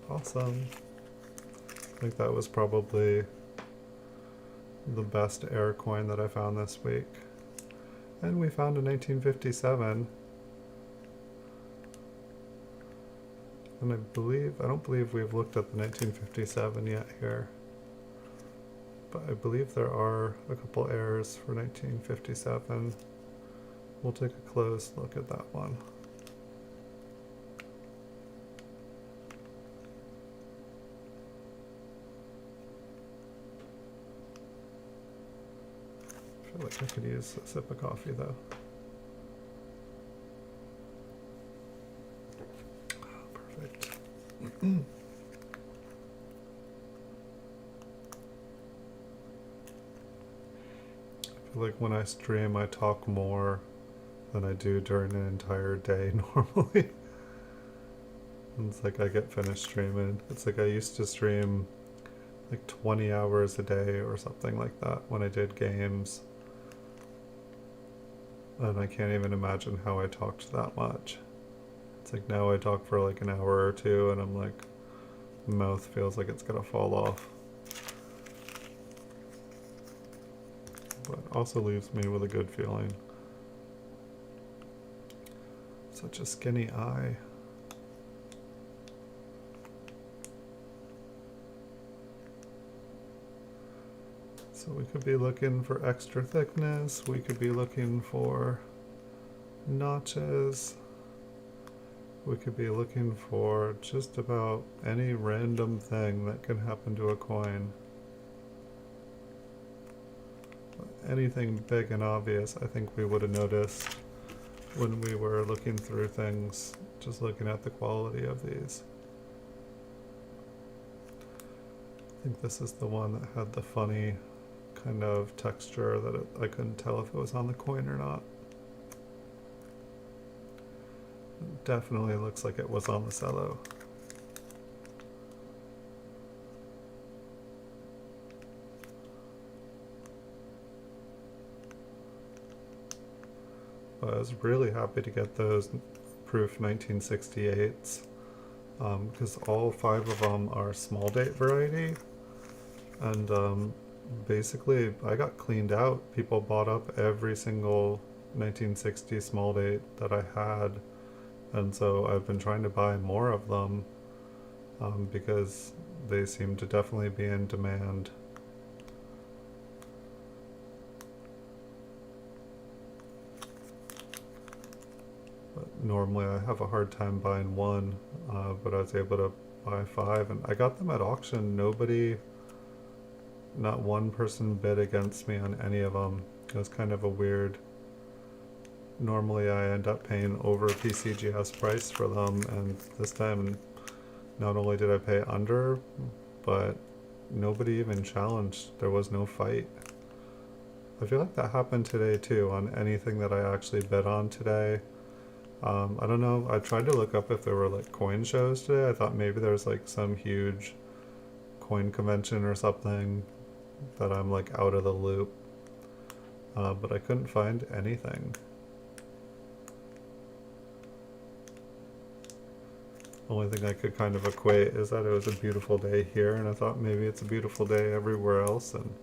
Awesome. I think that was probably the best air coin that I found this week. And we found a 1957. And I don't believe we've looked at the 1957 yet here. But I believe there are a couple errors for 1957. We'll take a close look at that one. I feel like I could use a sip of coffee though. Perfect. I feel like when I stream, I talk more than I do during an entire day normally. It's like I get finished streaming. It's like I used to stream like 20 hours a day or something like that when I did games. And I can't even imagine how I talked that much. It's like now I talk for like an hour or two and I'm like, mouth feels like it's gonna fall off. But also leaves me with a good feeling. Such a skinny eye. So we could be looking for extra thickness, we could be looking for notches, we could be looking for just about any random thing that can happen to a coin. Anything big and obvious, I think we would have noticed when we were looking through things, just looking at the quality of these. I think this is the one that had the funny kind of texture that I couldn't tell if it was on the coin or not. It definitely looks like it was on the cello. But I was really happy to get those proof 1968s because all 5 of them are small date variety, and basically I got cleaned out. People bought up every single 1960 small date that I had, and so I've been trying to buy more of them because they seem to definitely be in demand. normally I have a hard time buying one, but I was able to buy 5, and I got them at auction. Not one person bid against me on any of them. It was kind of a weird. Normally I end up paying over PCGS price for them, and this time not only did I pay under, but nobody even challenged. There was no fight. I feel like that happened today too on anything that I actually bid on today. I don't know. I tried to look up if there were like coin shows today. I thought maybe there was like some huge coin convention or something that I'm like out of the loop. But I couldn't find anything. Only thing I could kind of equate is that it was a beautiful day here, and I thought maybe it's a beautiful day everywhere else, and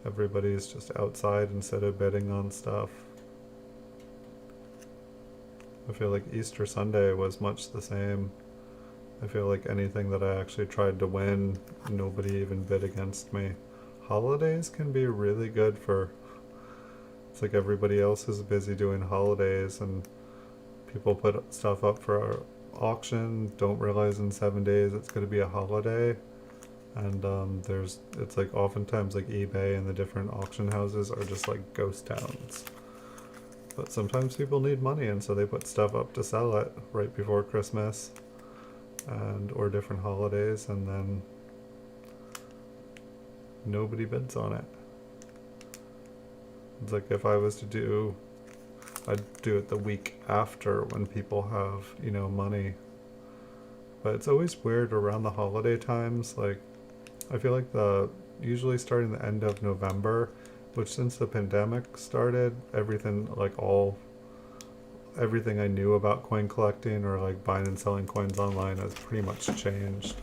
everybody's just outside instead of bidding on stuff. I feel like Easter Sunday was much the same. I feel like anything that I actually tried to win, nobody even bid against me. Holidays can be really good for, it's like everybody else is busy doing holidays, and people put stuff up for auction, don't realize in 7 days it's going to be a holiday. And it's like oftentimes like eBay and the different auction houses are just like ghost towns. But sometimes people need money, and so they put stuff up to sell it right before Christmas and or different holidays, and then nobody bids on it. It's like if I was to do, I'd do it the week after when people have, money. But it's always weird around the holiday times. Like, I feel like usually starting the end of November, which since the pandemic started, everything I knew about coin collecting or like buying and selling coins online has pretty much changed.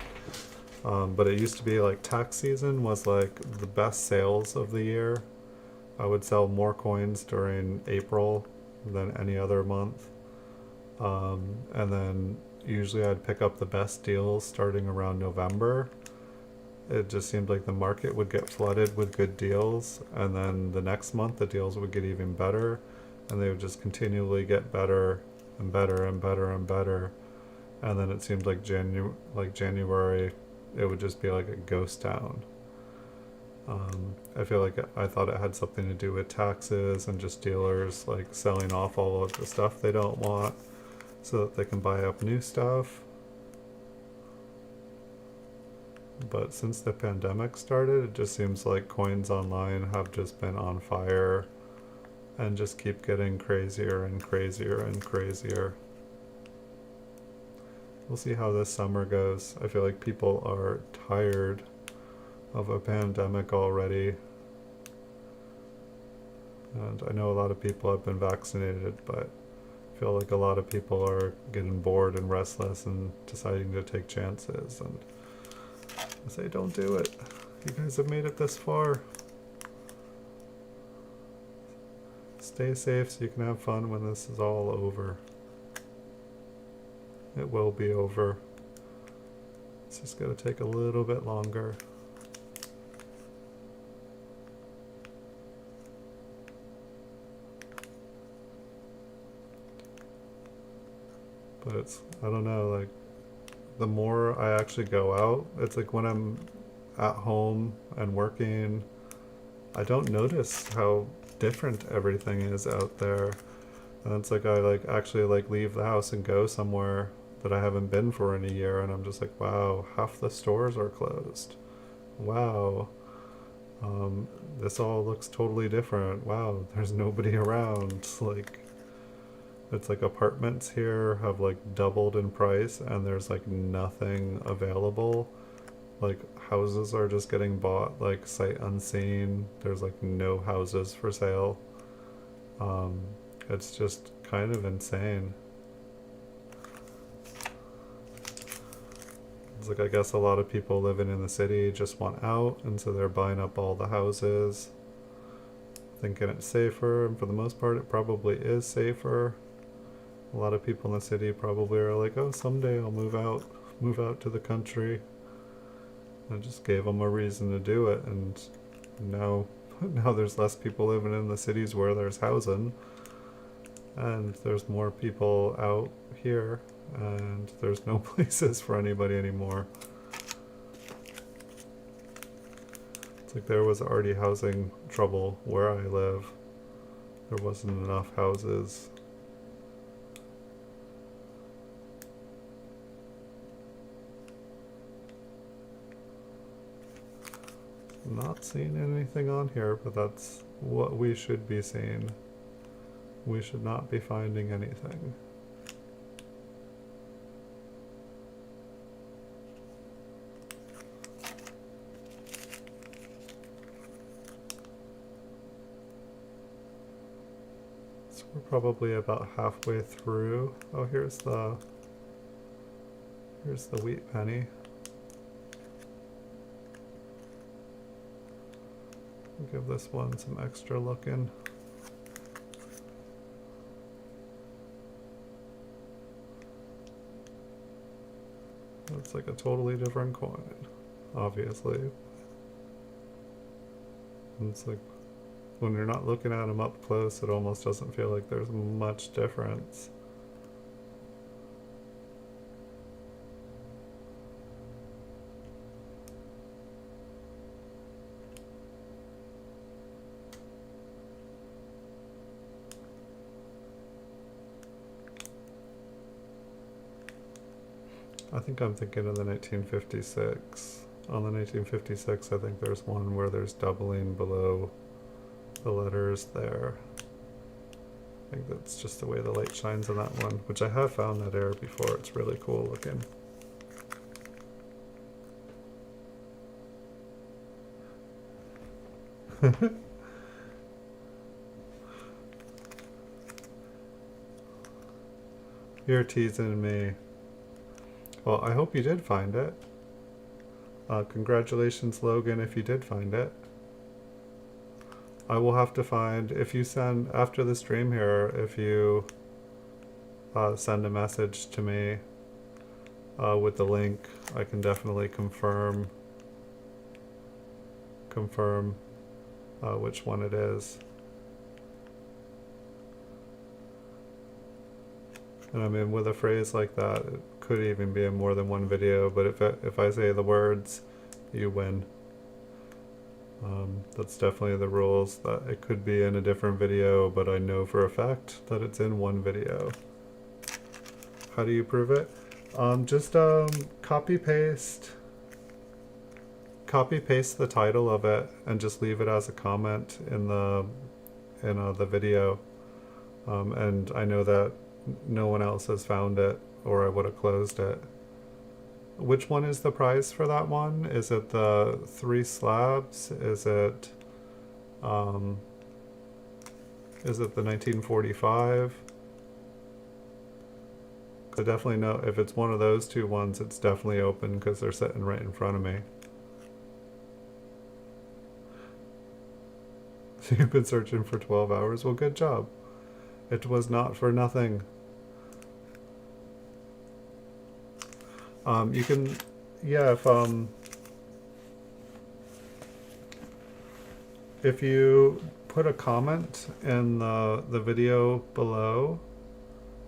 But it used to be like tax season was like the best sales of the year. I would sell more coins during April than any other month. And then usually I'd pick up the best deals starting around November. It just seemed like the market would get flooded with good deals, and then the next month the deals would get even better, and they would just continually get better and better and better and better. And then it seemed like January, it would just be like a ghost town. I feel like I thought it had something to do with taxes and just dealers like selling off all of the stuff they don't want so that they can buy up new stuff. But since the pandemic started, it just seems like coins online have just been on fire and just keep getting crazier and crazier and crazier. We'll see how this summer goes. I feel like people are tired of a pandemic already. And I know a lot of people have been vaccinated, but I feel like a lot of people are getting bored and restless and deciding to take chances. And I say, don't do it. You guys have made it this far. Stay safe so you can have fun when this is all over. It will be over. It's just going to take a little bit longer. But I don't know, like, the more I actually go out, it's like when I'm at home and working, I don't notice how different everything is out there. And it's like I actually leave the house and go somewhere that I haven't been for in a year, and I'm just like, wow, half the stores are closed. Wow. This all looks totally different. Wow, there's nobody around. It's like apartments here have doubled in price, and there's nothing available. Houses are just getting bought sight unseen. There's no houses for sale. It's just kind of insane. It's I guess a lot of people living in the city just want out, and so they're buying up all the houses, thinking it's safer, and for the most part it probably is safer. A lot of people in the city probably are like, oh, someday I'll move out to the country. I just gave them a reason to do it, and now there's less people living in the cities where there's housing, and there's more people out here, and there's no places for anybody anymore. It's like there was already housing trouble where I live. There wasn't enough houses. Not seeing anything on here, but that's what we should be seeing. We should not be finding anything. So we're probably about halfway through. Oh, here's the wheat penny. I'll give this one some extra looking. It's like a totally different coin, obviously. And it's like, when you're not looking at them up close, it almost doesn't feel like there's much difference. I think I'm thinking of the 1956. On the 1956, I think there's one where there's doubling below the letters there. I think that's just the way the light shines on that one, which I have found that error before. It's really cool looking. You're teasing me. Well, I hope you did find it. Congratulations, Logan, if you did find it. I will have to find, if you send, after the stream here, if you send a message to me with the link, I can definitely confirm which one it is. And I mean, with a phrase like that, it could even be in more than one video, but if I say the words, you win. That's definitely the rules, that it could be in a different video, but I know for a fact that it's in one video. How do you prove it? Just copy paste the title of it and just leave it as a comment in the video. And I know that no one else has found it, or I would have closed it. Which one is the prize for that one? Is it the 3 slabs? Is it the 1945? I definitely know if it's one of those two ones, it's definitely open because they're sitting right in front of me. You've been searching for 12 hours? Well, good job. It was not for nothing. You can, yeah, if you put a comment in the video below,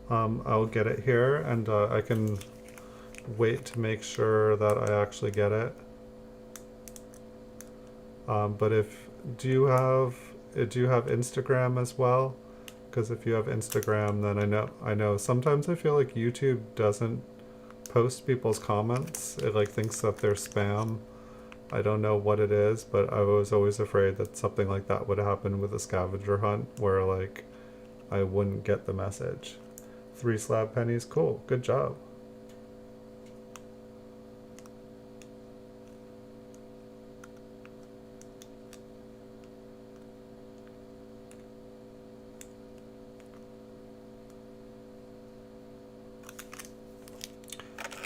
I'll get it here, and I can wait to make sure that I actually get it. But do you have Instagram as well? Because if you have Instagram, then I know sometimes I feel like YouTube doesn't post people's comments. It like thinks that they're spam. I don't know what it is, but I was always afraid that something like that would happen with a scavenger hunt, where like I wouldn't get the message. 3 slab pennies, cool, good job.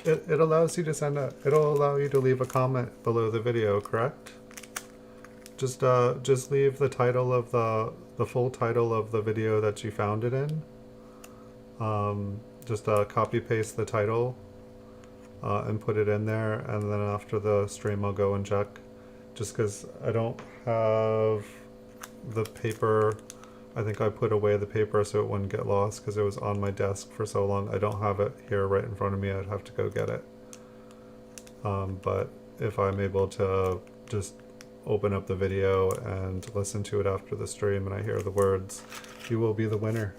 It allows you to it'll allow you to leave a comment below the video, correct? Just leave the title of the full title of the video that you found it in. Just copy paste the title and put it in there, and then after the stream I'll go and check. Just because I don't have the paper I think I put away the paper so it wouldn't get lost because it was on my desk for so long. I don't have it here right in front of me. I'd have to go get it. But if I'm able to just open up the video and listen to it after the stream and I hear the words, you will be the winner.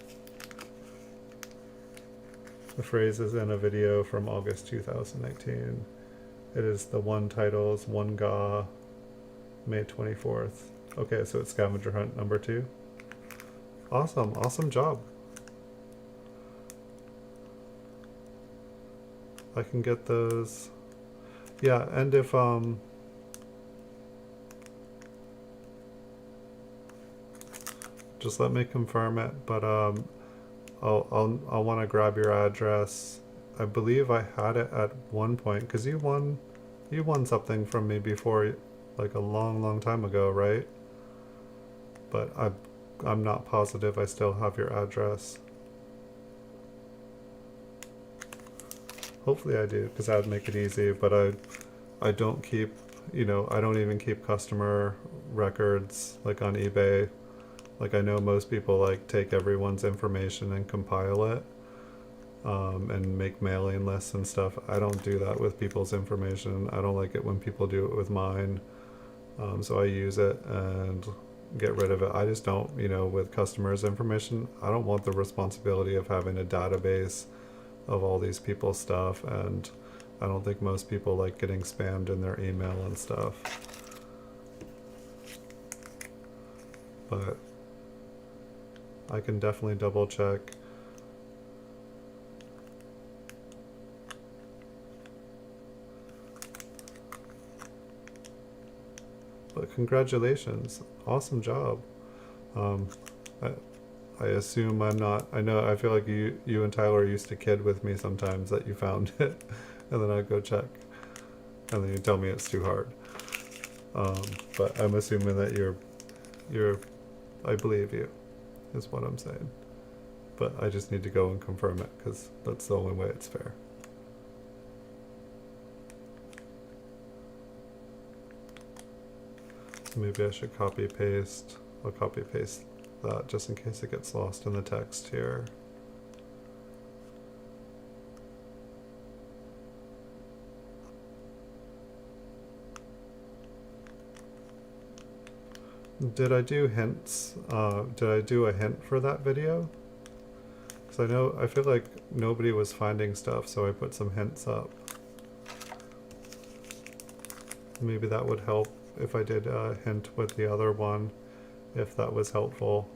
The phrase is in a video from August 2019. It is the one titles, one ga, May 24th. Okay, so it's scavenger hunt number 2. Awesome, awesome job. I can get those. Yeah, and if just let me confirm it, but I'll want to grab your address. I believe I had it at one point because you won something from me before, like a long time ago, right? But I'm not positive I still have your address. Hopefully I do, because that would make it easy, but I don't keep, I don't even keep customer records like on eBay. Like I know most people like take everyone's information and compile it and make mailing lists and stuff. I don't do that with people's information. I don't like it when people do it with mine. So I use it and get rid of it. I just don't, with customers' information, I don't want the responsibility of having a database of all these people's stuff, and I don't think most people like getting spammed in their email and stuff. But I can definitely double check. But congratulations, awesome job. I assume I'm not, I feel like you and Tyler used to kid with me sometimes that you found it, and then I'd go check, and then you tell me it's too hard. But I'm assuming that I believe you, is what I'm saying. But I just need to go and confirm it, because that's the only way it's fair. Maybe I should copy paste. I'll copy paste that just in case it gets lost in the text here. Did I do hints? Did I do a hint for that video? Because I feel like nobody was finding stuff, so I put some hints up. Maybe that would help if I did a hint with the other one, if that was helpful.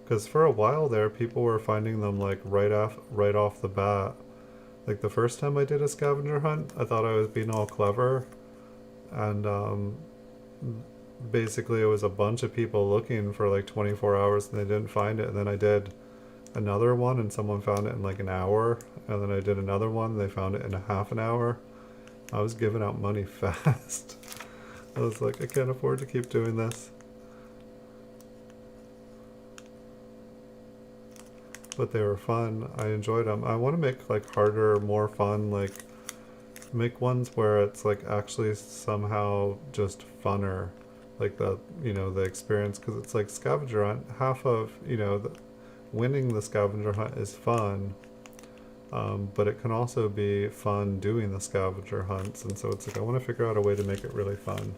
Because for a while there, people were finding them like right off the bat. Like the first time I did a scavenger hunt, I thought I was being all clever, and basically it was a bunch of people looking for like 24 hours and they didn't find it. And then I did another one and someone found it in like an hour, and then I did another one and they found it in a half an hour. I was giving out money fast. I was like, I can't afford to keep doing this. But they were fun. I enjoyed them. I want to make like harder, more fun, like make ones where it's like actually somehow just funner, like the the experience, because it's like scavenger hunt. Half of winning the scavenger hunt is fun, but it can also be fun doing the scavenger hunts, and so it's like I want to figure out a way to make it really fun.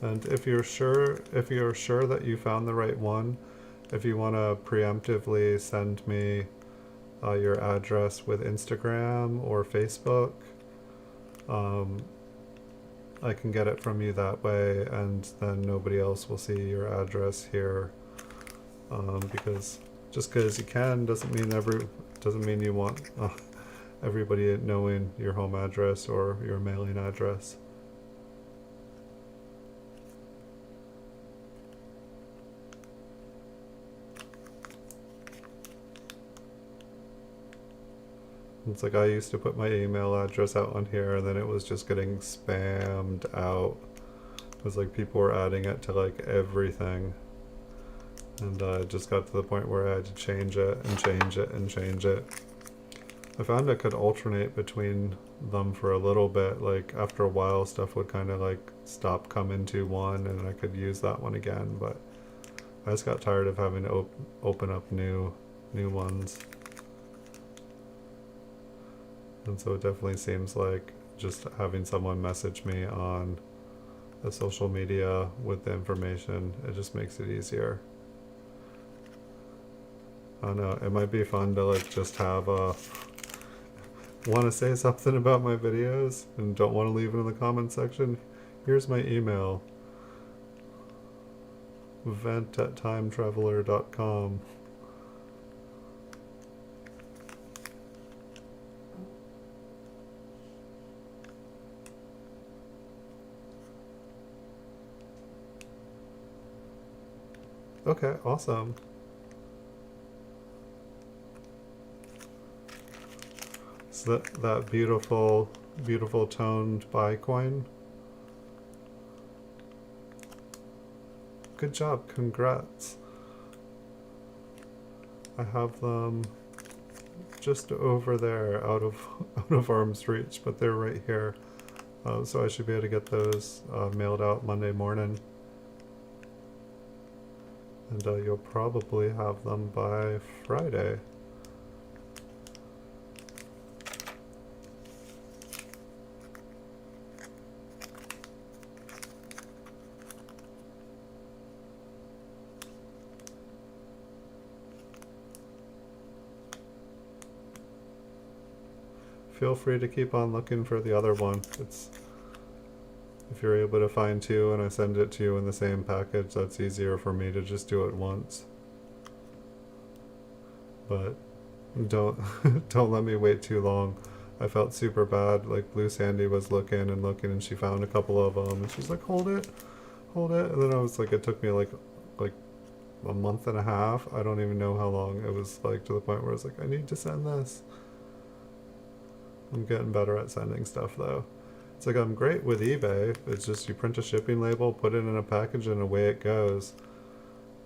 And if you're sure that you found the right one, if you want to preemptively send me your address with Instagram or Facebook, I can get it from you that way, and then nobody else will see your address here. Because just because you can doesn't mean you want everybody knowing your home address or your mailing address. It's like I used to put my email address out on here, and then it was just getting spammed out. It was like people were adding it to like everything. And it just got to the point where I had to change it and change it and change it. I found I could alternate between them for a little bit. Like after a while, stuff would kind of like stop coming to one, and I could use that one again. But I just got tired of having to open up new ones. And so it definitely seems like just having someone message me on a social media with the information, it just makes it easier. I don't know, it might be fun to like just have a want to say something about my videos and don't want to leave it in the comment section. Here's my email, vent@timetraveler.com. Okay, awesome. So that beautiful, beautiful toned buy coin. Good job, congrats. I have them just over there, out of arm's reach, but they're right here. So I should be able to get those mailed out Monday morning. And you'll probably have them by Friday. Feel free to keep on looking for the other one. It's, if you're able to find two and I send it to you in the same package, that's easier for me to just do it once. But don't don't let me wait too long. I felt super bad. Like Blue Sandy was looking and looking, and she found a couple of them, and she's like, hold it, and then I was like, it took me like a month and a half. I don't even know how long. It was like to the point where I was like, I need to send this. I'm getting better at sending stuff though. It's like I'm great with eBay. It's just you print a shipping label, put it in a package, and away it goes.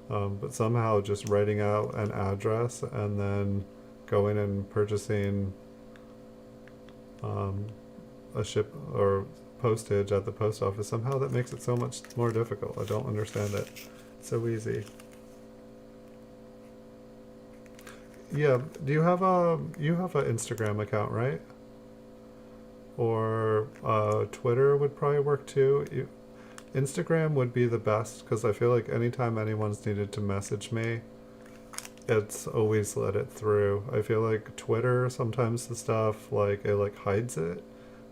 But somehow just writing out an address and then going and purchasing a ship or postage at the post office, somehow that makes it so much more difficult. I don't understand it. It's so easy. Yeah, do you have an Instagram account, right? Or Twitter would probably work too. Instagram would be the best because I feel like anytime anyone's needed to message me, it's always let it through. I feel like Twitter, sometimes the stuff like it like hides it,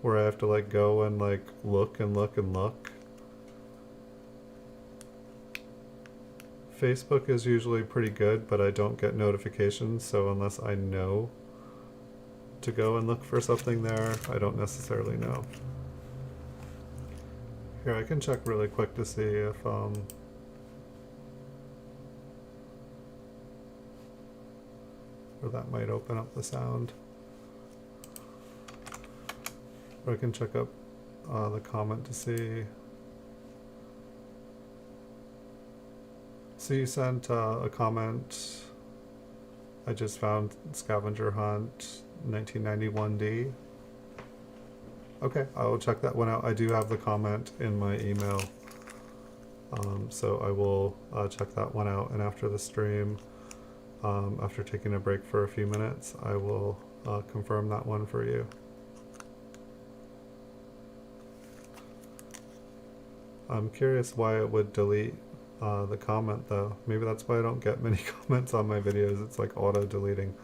where I have to like go and like look and look and look. Facebook is usually pretty good, but I don't get notifications, so unless I know to go and look for something there, I don't necessarily know. Here, I can check really quick to see if or that might open up the sound. Or I can check up the comment to see. So you sent a comment. I just found Scavenger Hunt 1991D. Okay, I will check that one out. I do have the comment in my email. So I will check that one out, and after the stream, after taking a break for a few minutes, I will confirm that one for you. I'm curious why it would delete the comment though. Maybe that's why I don't get many comments on my videos. It's like auto deleting.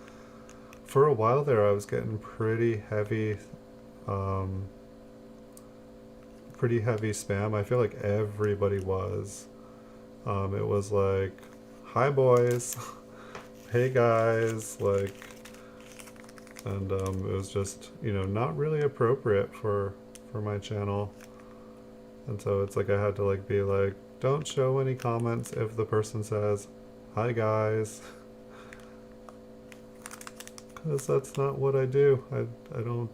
For a while there, I was getting pretty heavy spam. I feel like everybody was. It was like, hi boys, hey guys, like, and it was just, you know, not really appropriate for my channel. And so it's like I had to like be like, don't show any comments if the person says, hi guys. Because that's not what I do. I don't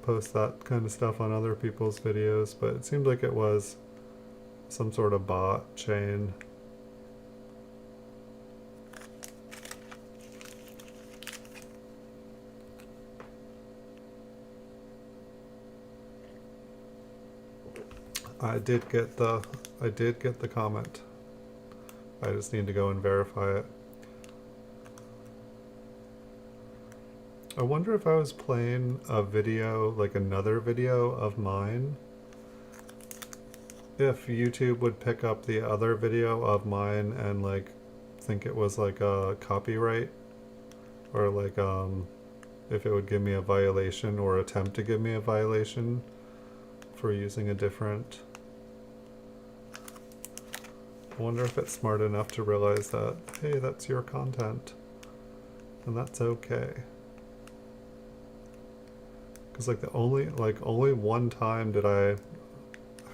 post that kind of stuff on other people's videos, but it seemed like it was some sort of bot chain. I did get the comment. I just need to go and verify it. I wonder if I was playing a video, like another video of mine, if YouTube would pick up the other video of mine and like think it was like a copyright, or like if it would give me a violation or attempt to give me a violation for using a different. I wonder if it's smart enough to realize that, hey, that's your content and that's okay. Because like only one time did I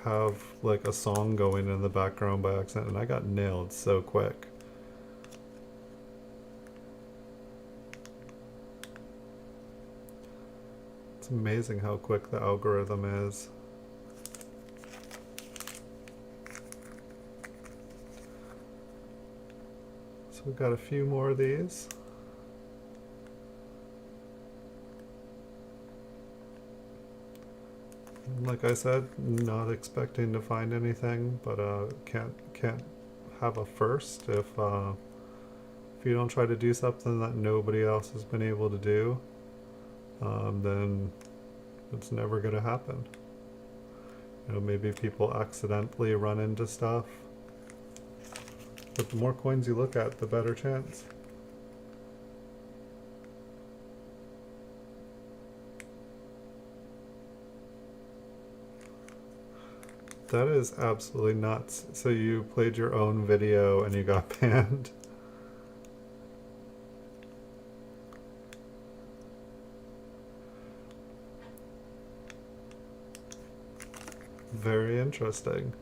have like a song going in the background by accident, and I got nailed so quick. It's amazing how quick the algorithm is. So we've got a few more of these. Like I said, not expecting to find anything, but can't have a first if you don't try to do something that nobody else has been able to do, then it's never going to happen. You know, maybe people accidentally run into stuff, but the more coins you look at, the better chance. That is absolutely nuts. So you played your own video and you got banned. Very interesting.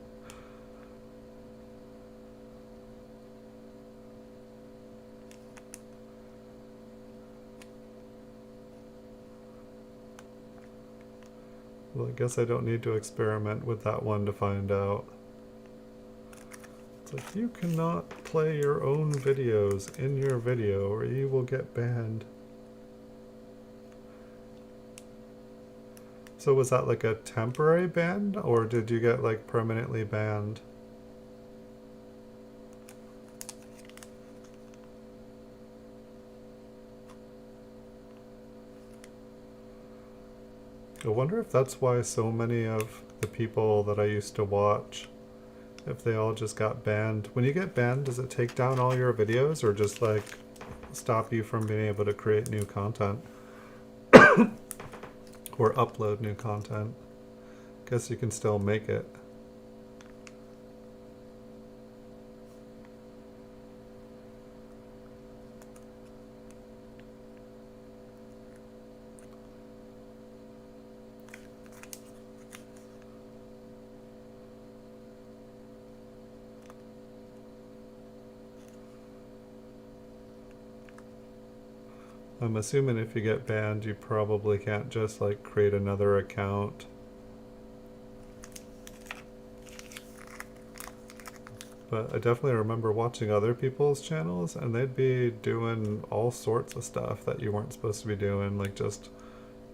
Well, I guess I don't need to experiment with that one to find out. It's like, you cannot play your own videos in your video or you will get banned. So was that like a temporary ban, or did you get like permanently banned? I wonder if that's why so many of the people that I used to watch, if they all just got banned. When you get banned, does it take down all your videos or just like stop you from being able to create new content or upload new content? Guess you can still make it. I'm assuming if you get banned, you probably can't just like create another account. But I definitely remember watching other people's channels and they'd be doing all sorts of stuff that you weren't supposed to be doing, like just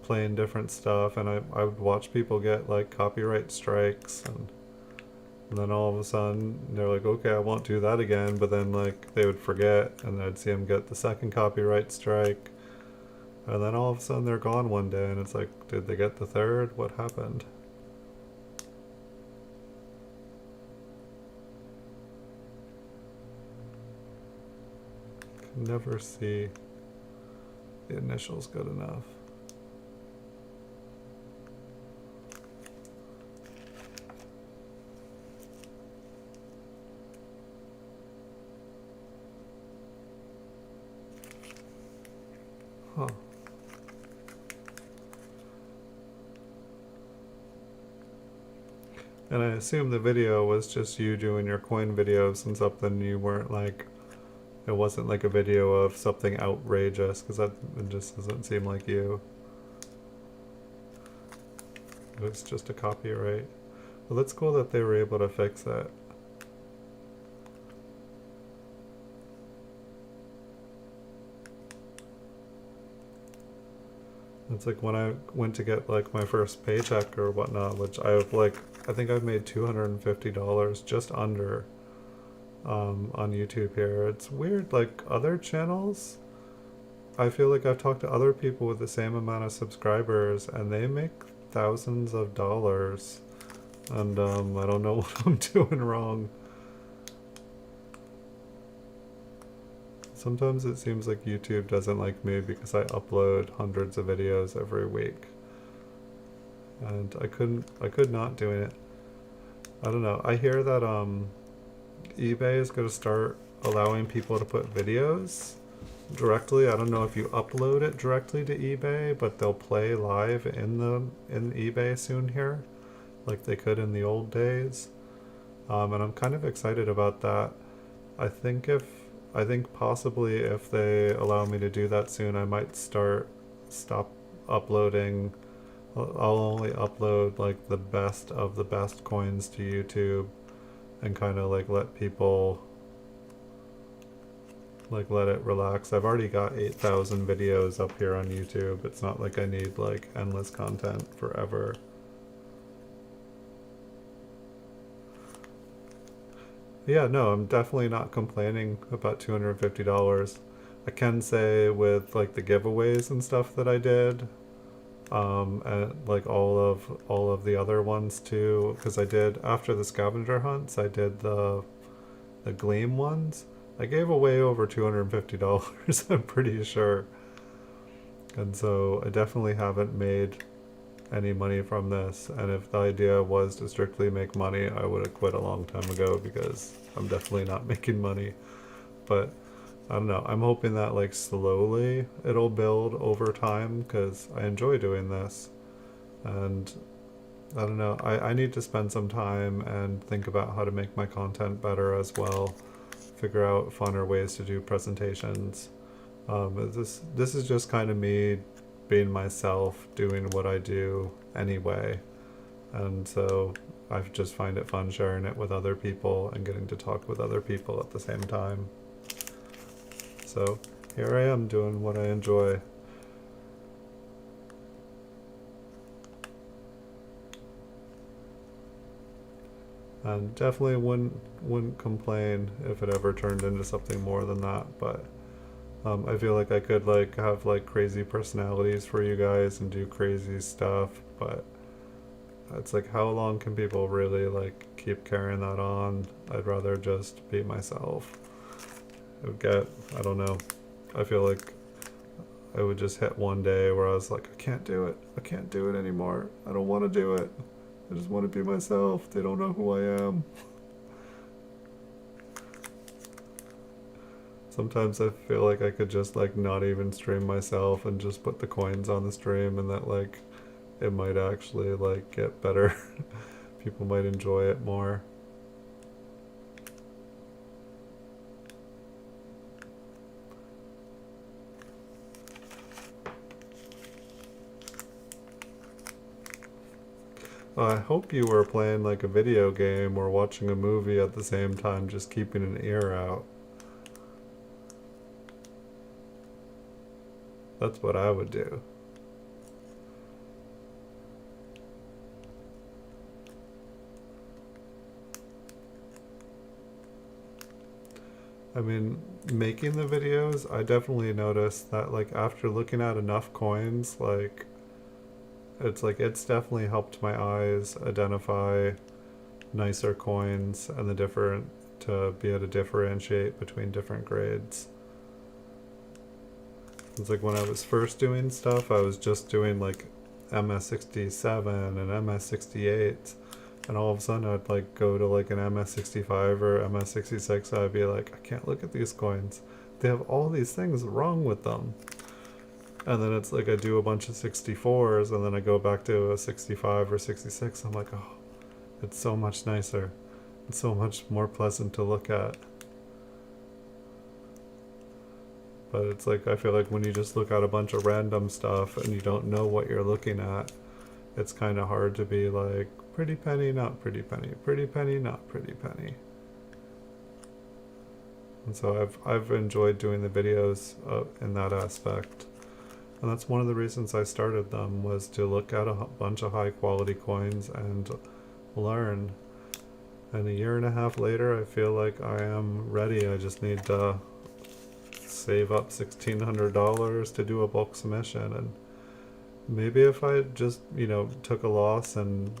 playing different stuff, and I would watch people get like copyright strikes, and then all of a sudden they're like, okay, I won't do that again, but then like they would forget and I'd see them get the second copyright strike. And then all of a sudden they're gone one day and it's like, did they get the third? What happened? Can never see the initials good enough. Huh. And I assume the video was just you doing your coin videos and something. You weren't like, it wasn't like a video of something outrageous, because that it just doesn't seem like you. It was just a copyright. Well, that's cool that they were able to fix that. It's like when I went to get like my first paycheck or whatnot, which I've like, I think I've made $250 just under on YouTube here. It's weird, like other channels, I feel like I've talked to other people with the same amount of subscribers and they make thousands of dollars. And I don't know what I'm doing wrong. Sometimes it seems like YouTube doesn't like me because I upload hundreds of videos every week. And I could not doing it. I don't know. I hear that eBay is going to start allowing people to put videos directly. I don't know if you upload it directly to eBay, but they'll play live in eBay soon here, like they could in the old days. And I'm kind of excited about that. I think possibly if they allow me to do that soon, I might stop uploading. I'll only upload like the best of the best coins to YouTube and kind of like let people like let it relax. I've already got 8,000 videos up here on YouTube. It's not like I need like endless content forever. Yeah, no, I'm definitely not complaining about $250. I can say with like the giveaways and stuff that I did, and like all of the other ones too, because I did after the scavenger hunts, I did the Gleam ones. I gave away over $250, I'm pretty sure. And so I definitely haven't made any money from this. And if the idea was to strictly make money, I would have quit a long time ago because I'm definitely not making money. But I don't know. I'm hoping that like slowly it'll build over time because I enjoy doing this. And I don't know. I need to spend some time and think about how to make my content better as well. Figure out funner ways to do presentations. This is just kind of me being myself, doing what I do anyway. And so I just find it fun sharing it with other people and getting to talk with other people at the same time. So here I am doing what I enjoy. And definitely wouldn't complain if it ever turned into something more than that, but I feel like I could like have like crazy personalities for you guys and do crazy stuff, but it's like how long can people really like keep carrying that on? I'd rather just be myself. It would get, I don't know, I feel like I would just hit one day where I was like, I can't do it. I can't do it anymore. I don't want to do it. I just want to be myself. They don't know who I am. Sometimes I feel like I could just like not even stream myself and just put the coins on the stream, and that like it might actually like get better. People might enjoy it more. I hope you were playing like a video game or watching a movie at the same time, just keeping an ear out. That's what I would do. I mean, making the videos, I definitely noticed that like after looking at enough coins, like it's definitely helped my eyes identify nicer coins and the different to be able to differentiate between different grades. It's like when I was first doing stuff, I was just doing like MS67 and MS68, and all of a sudden I'd like go to like an MS65 or MS66, I'd be like, I can't look at these coins. They have all these things wrong with them. And then it's like I do a bunch of 64s and then I go back to a 65 or 66. I'm like, oh, it's so much nicer. It's so much more pleasant to look at. But it's like, I feel like when you just look at a bunch of random stuff and you don't know what you're looking at, it's kind of hard to be like, pretty penny, not pretty penny, pretty penny, not pretty penny. And so I've enjoyed doing the videos in that aspect. And that's one of the reasons I started them, was to look at a bunch of high quality coins and learn. And a year and a half later, I feel like I am ready. I just need to save up $1,600 to do a bulk submission. And maybe if I just, took a loss and,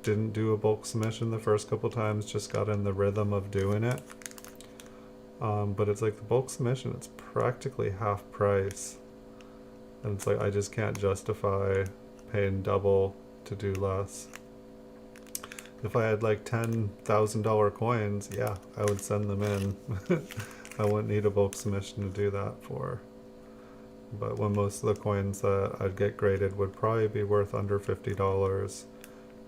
didn't do a bulk submission the first couple times, just got in the rhythm of doing it. But it's like the bulk submission, it's practically half price. And it's like, I just can't justify paying double to do less. If I had like $10,000 coins, yeah, I would send them in. I wouldn't need a bulk submission to do that for. But when most of the coins that I'd get graded would probably be worth under $50,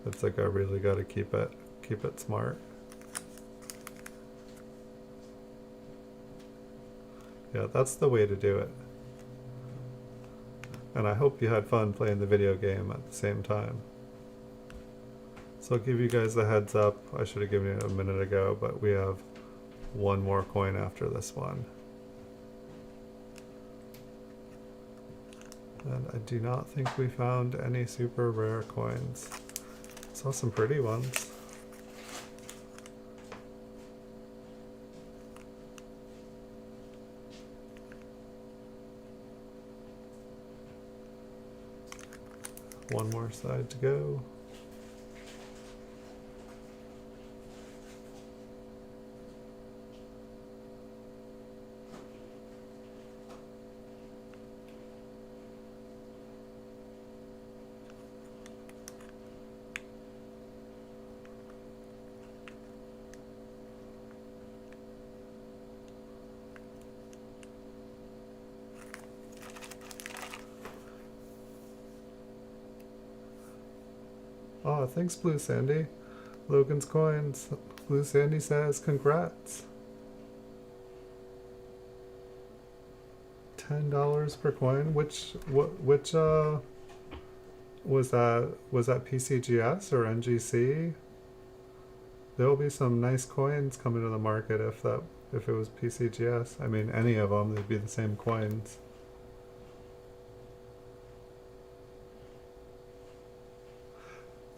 it's like I really got to keep it smart. Yeah, that's the way to do it. And I hope you had fun playing the video game at the same time. So I'll give you guys the heads up. I should have given you a minute ago, but we have one more coin after this one. And I do not think we found any super rare coins. Saw some pretty ones. One more side to go. Oh, thanks, Blue Sandy. Logan's Coins. Blue Sandy says, congrats. $10 per coin. Which was that? Was that PCGS or NGC? There will be some nice coins coming to the market if it was PCGS. I mean, any of them, they'd be the same coins.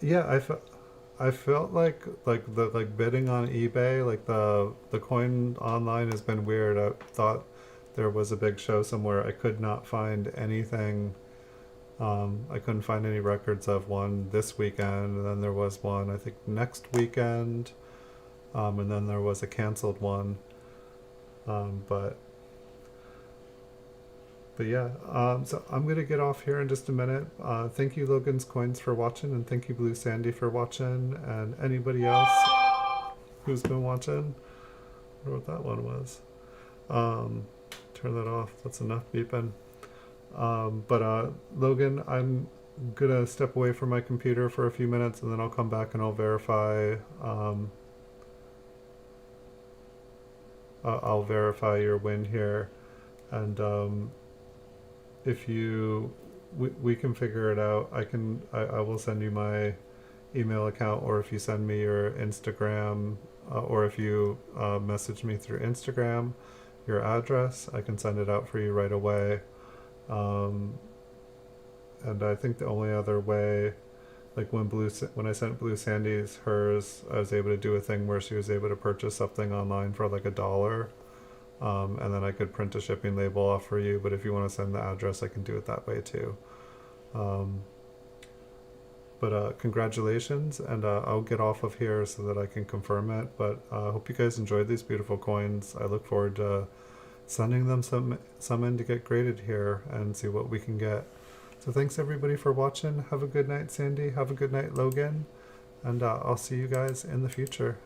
Yeah, I felt like bidding on eBay, like the coin online has been weird. I thought there was a big show somewhere. I could not find anything. I couldn't find any records of one this weekend, and then there was one I think next weekend, and then there was a canceled one. But yeah, so I'm going to get off here in just a minute. Thank you, Logan's Coins, for watching, and thank you, Blue Sandy, for watching, and anybody else who's been watching. I wonder what that one was. Turn that off. That's enough beeping. But Logan, I'm going to step away from my computer for a few minutes, and then I'll come back and I'll verify. I'll verify your win here, and if we can figure it out. I will send you my email account, or if you send me your Instagram, or if you message me through Instagram your address, I can send it out for you right away. And I think the only other way, like when I sent Blue Sandy's hers, I was able to do a thing where she was able to purchase something online for like $1. And then I could print a shipping label off for you, but if you want to send the address, I can do it that way too. But congratulations, and I'll get off of here so that I can confirm it. But I hope you guys enjoyed these beautiful coins. I look forward to sending them some in to get graded here and see what we can get. So thanks everybody for watching. Have a good night, Sandy. Have a good night, Logan. And I'll see you guys in the future.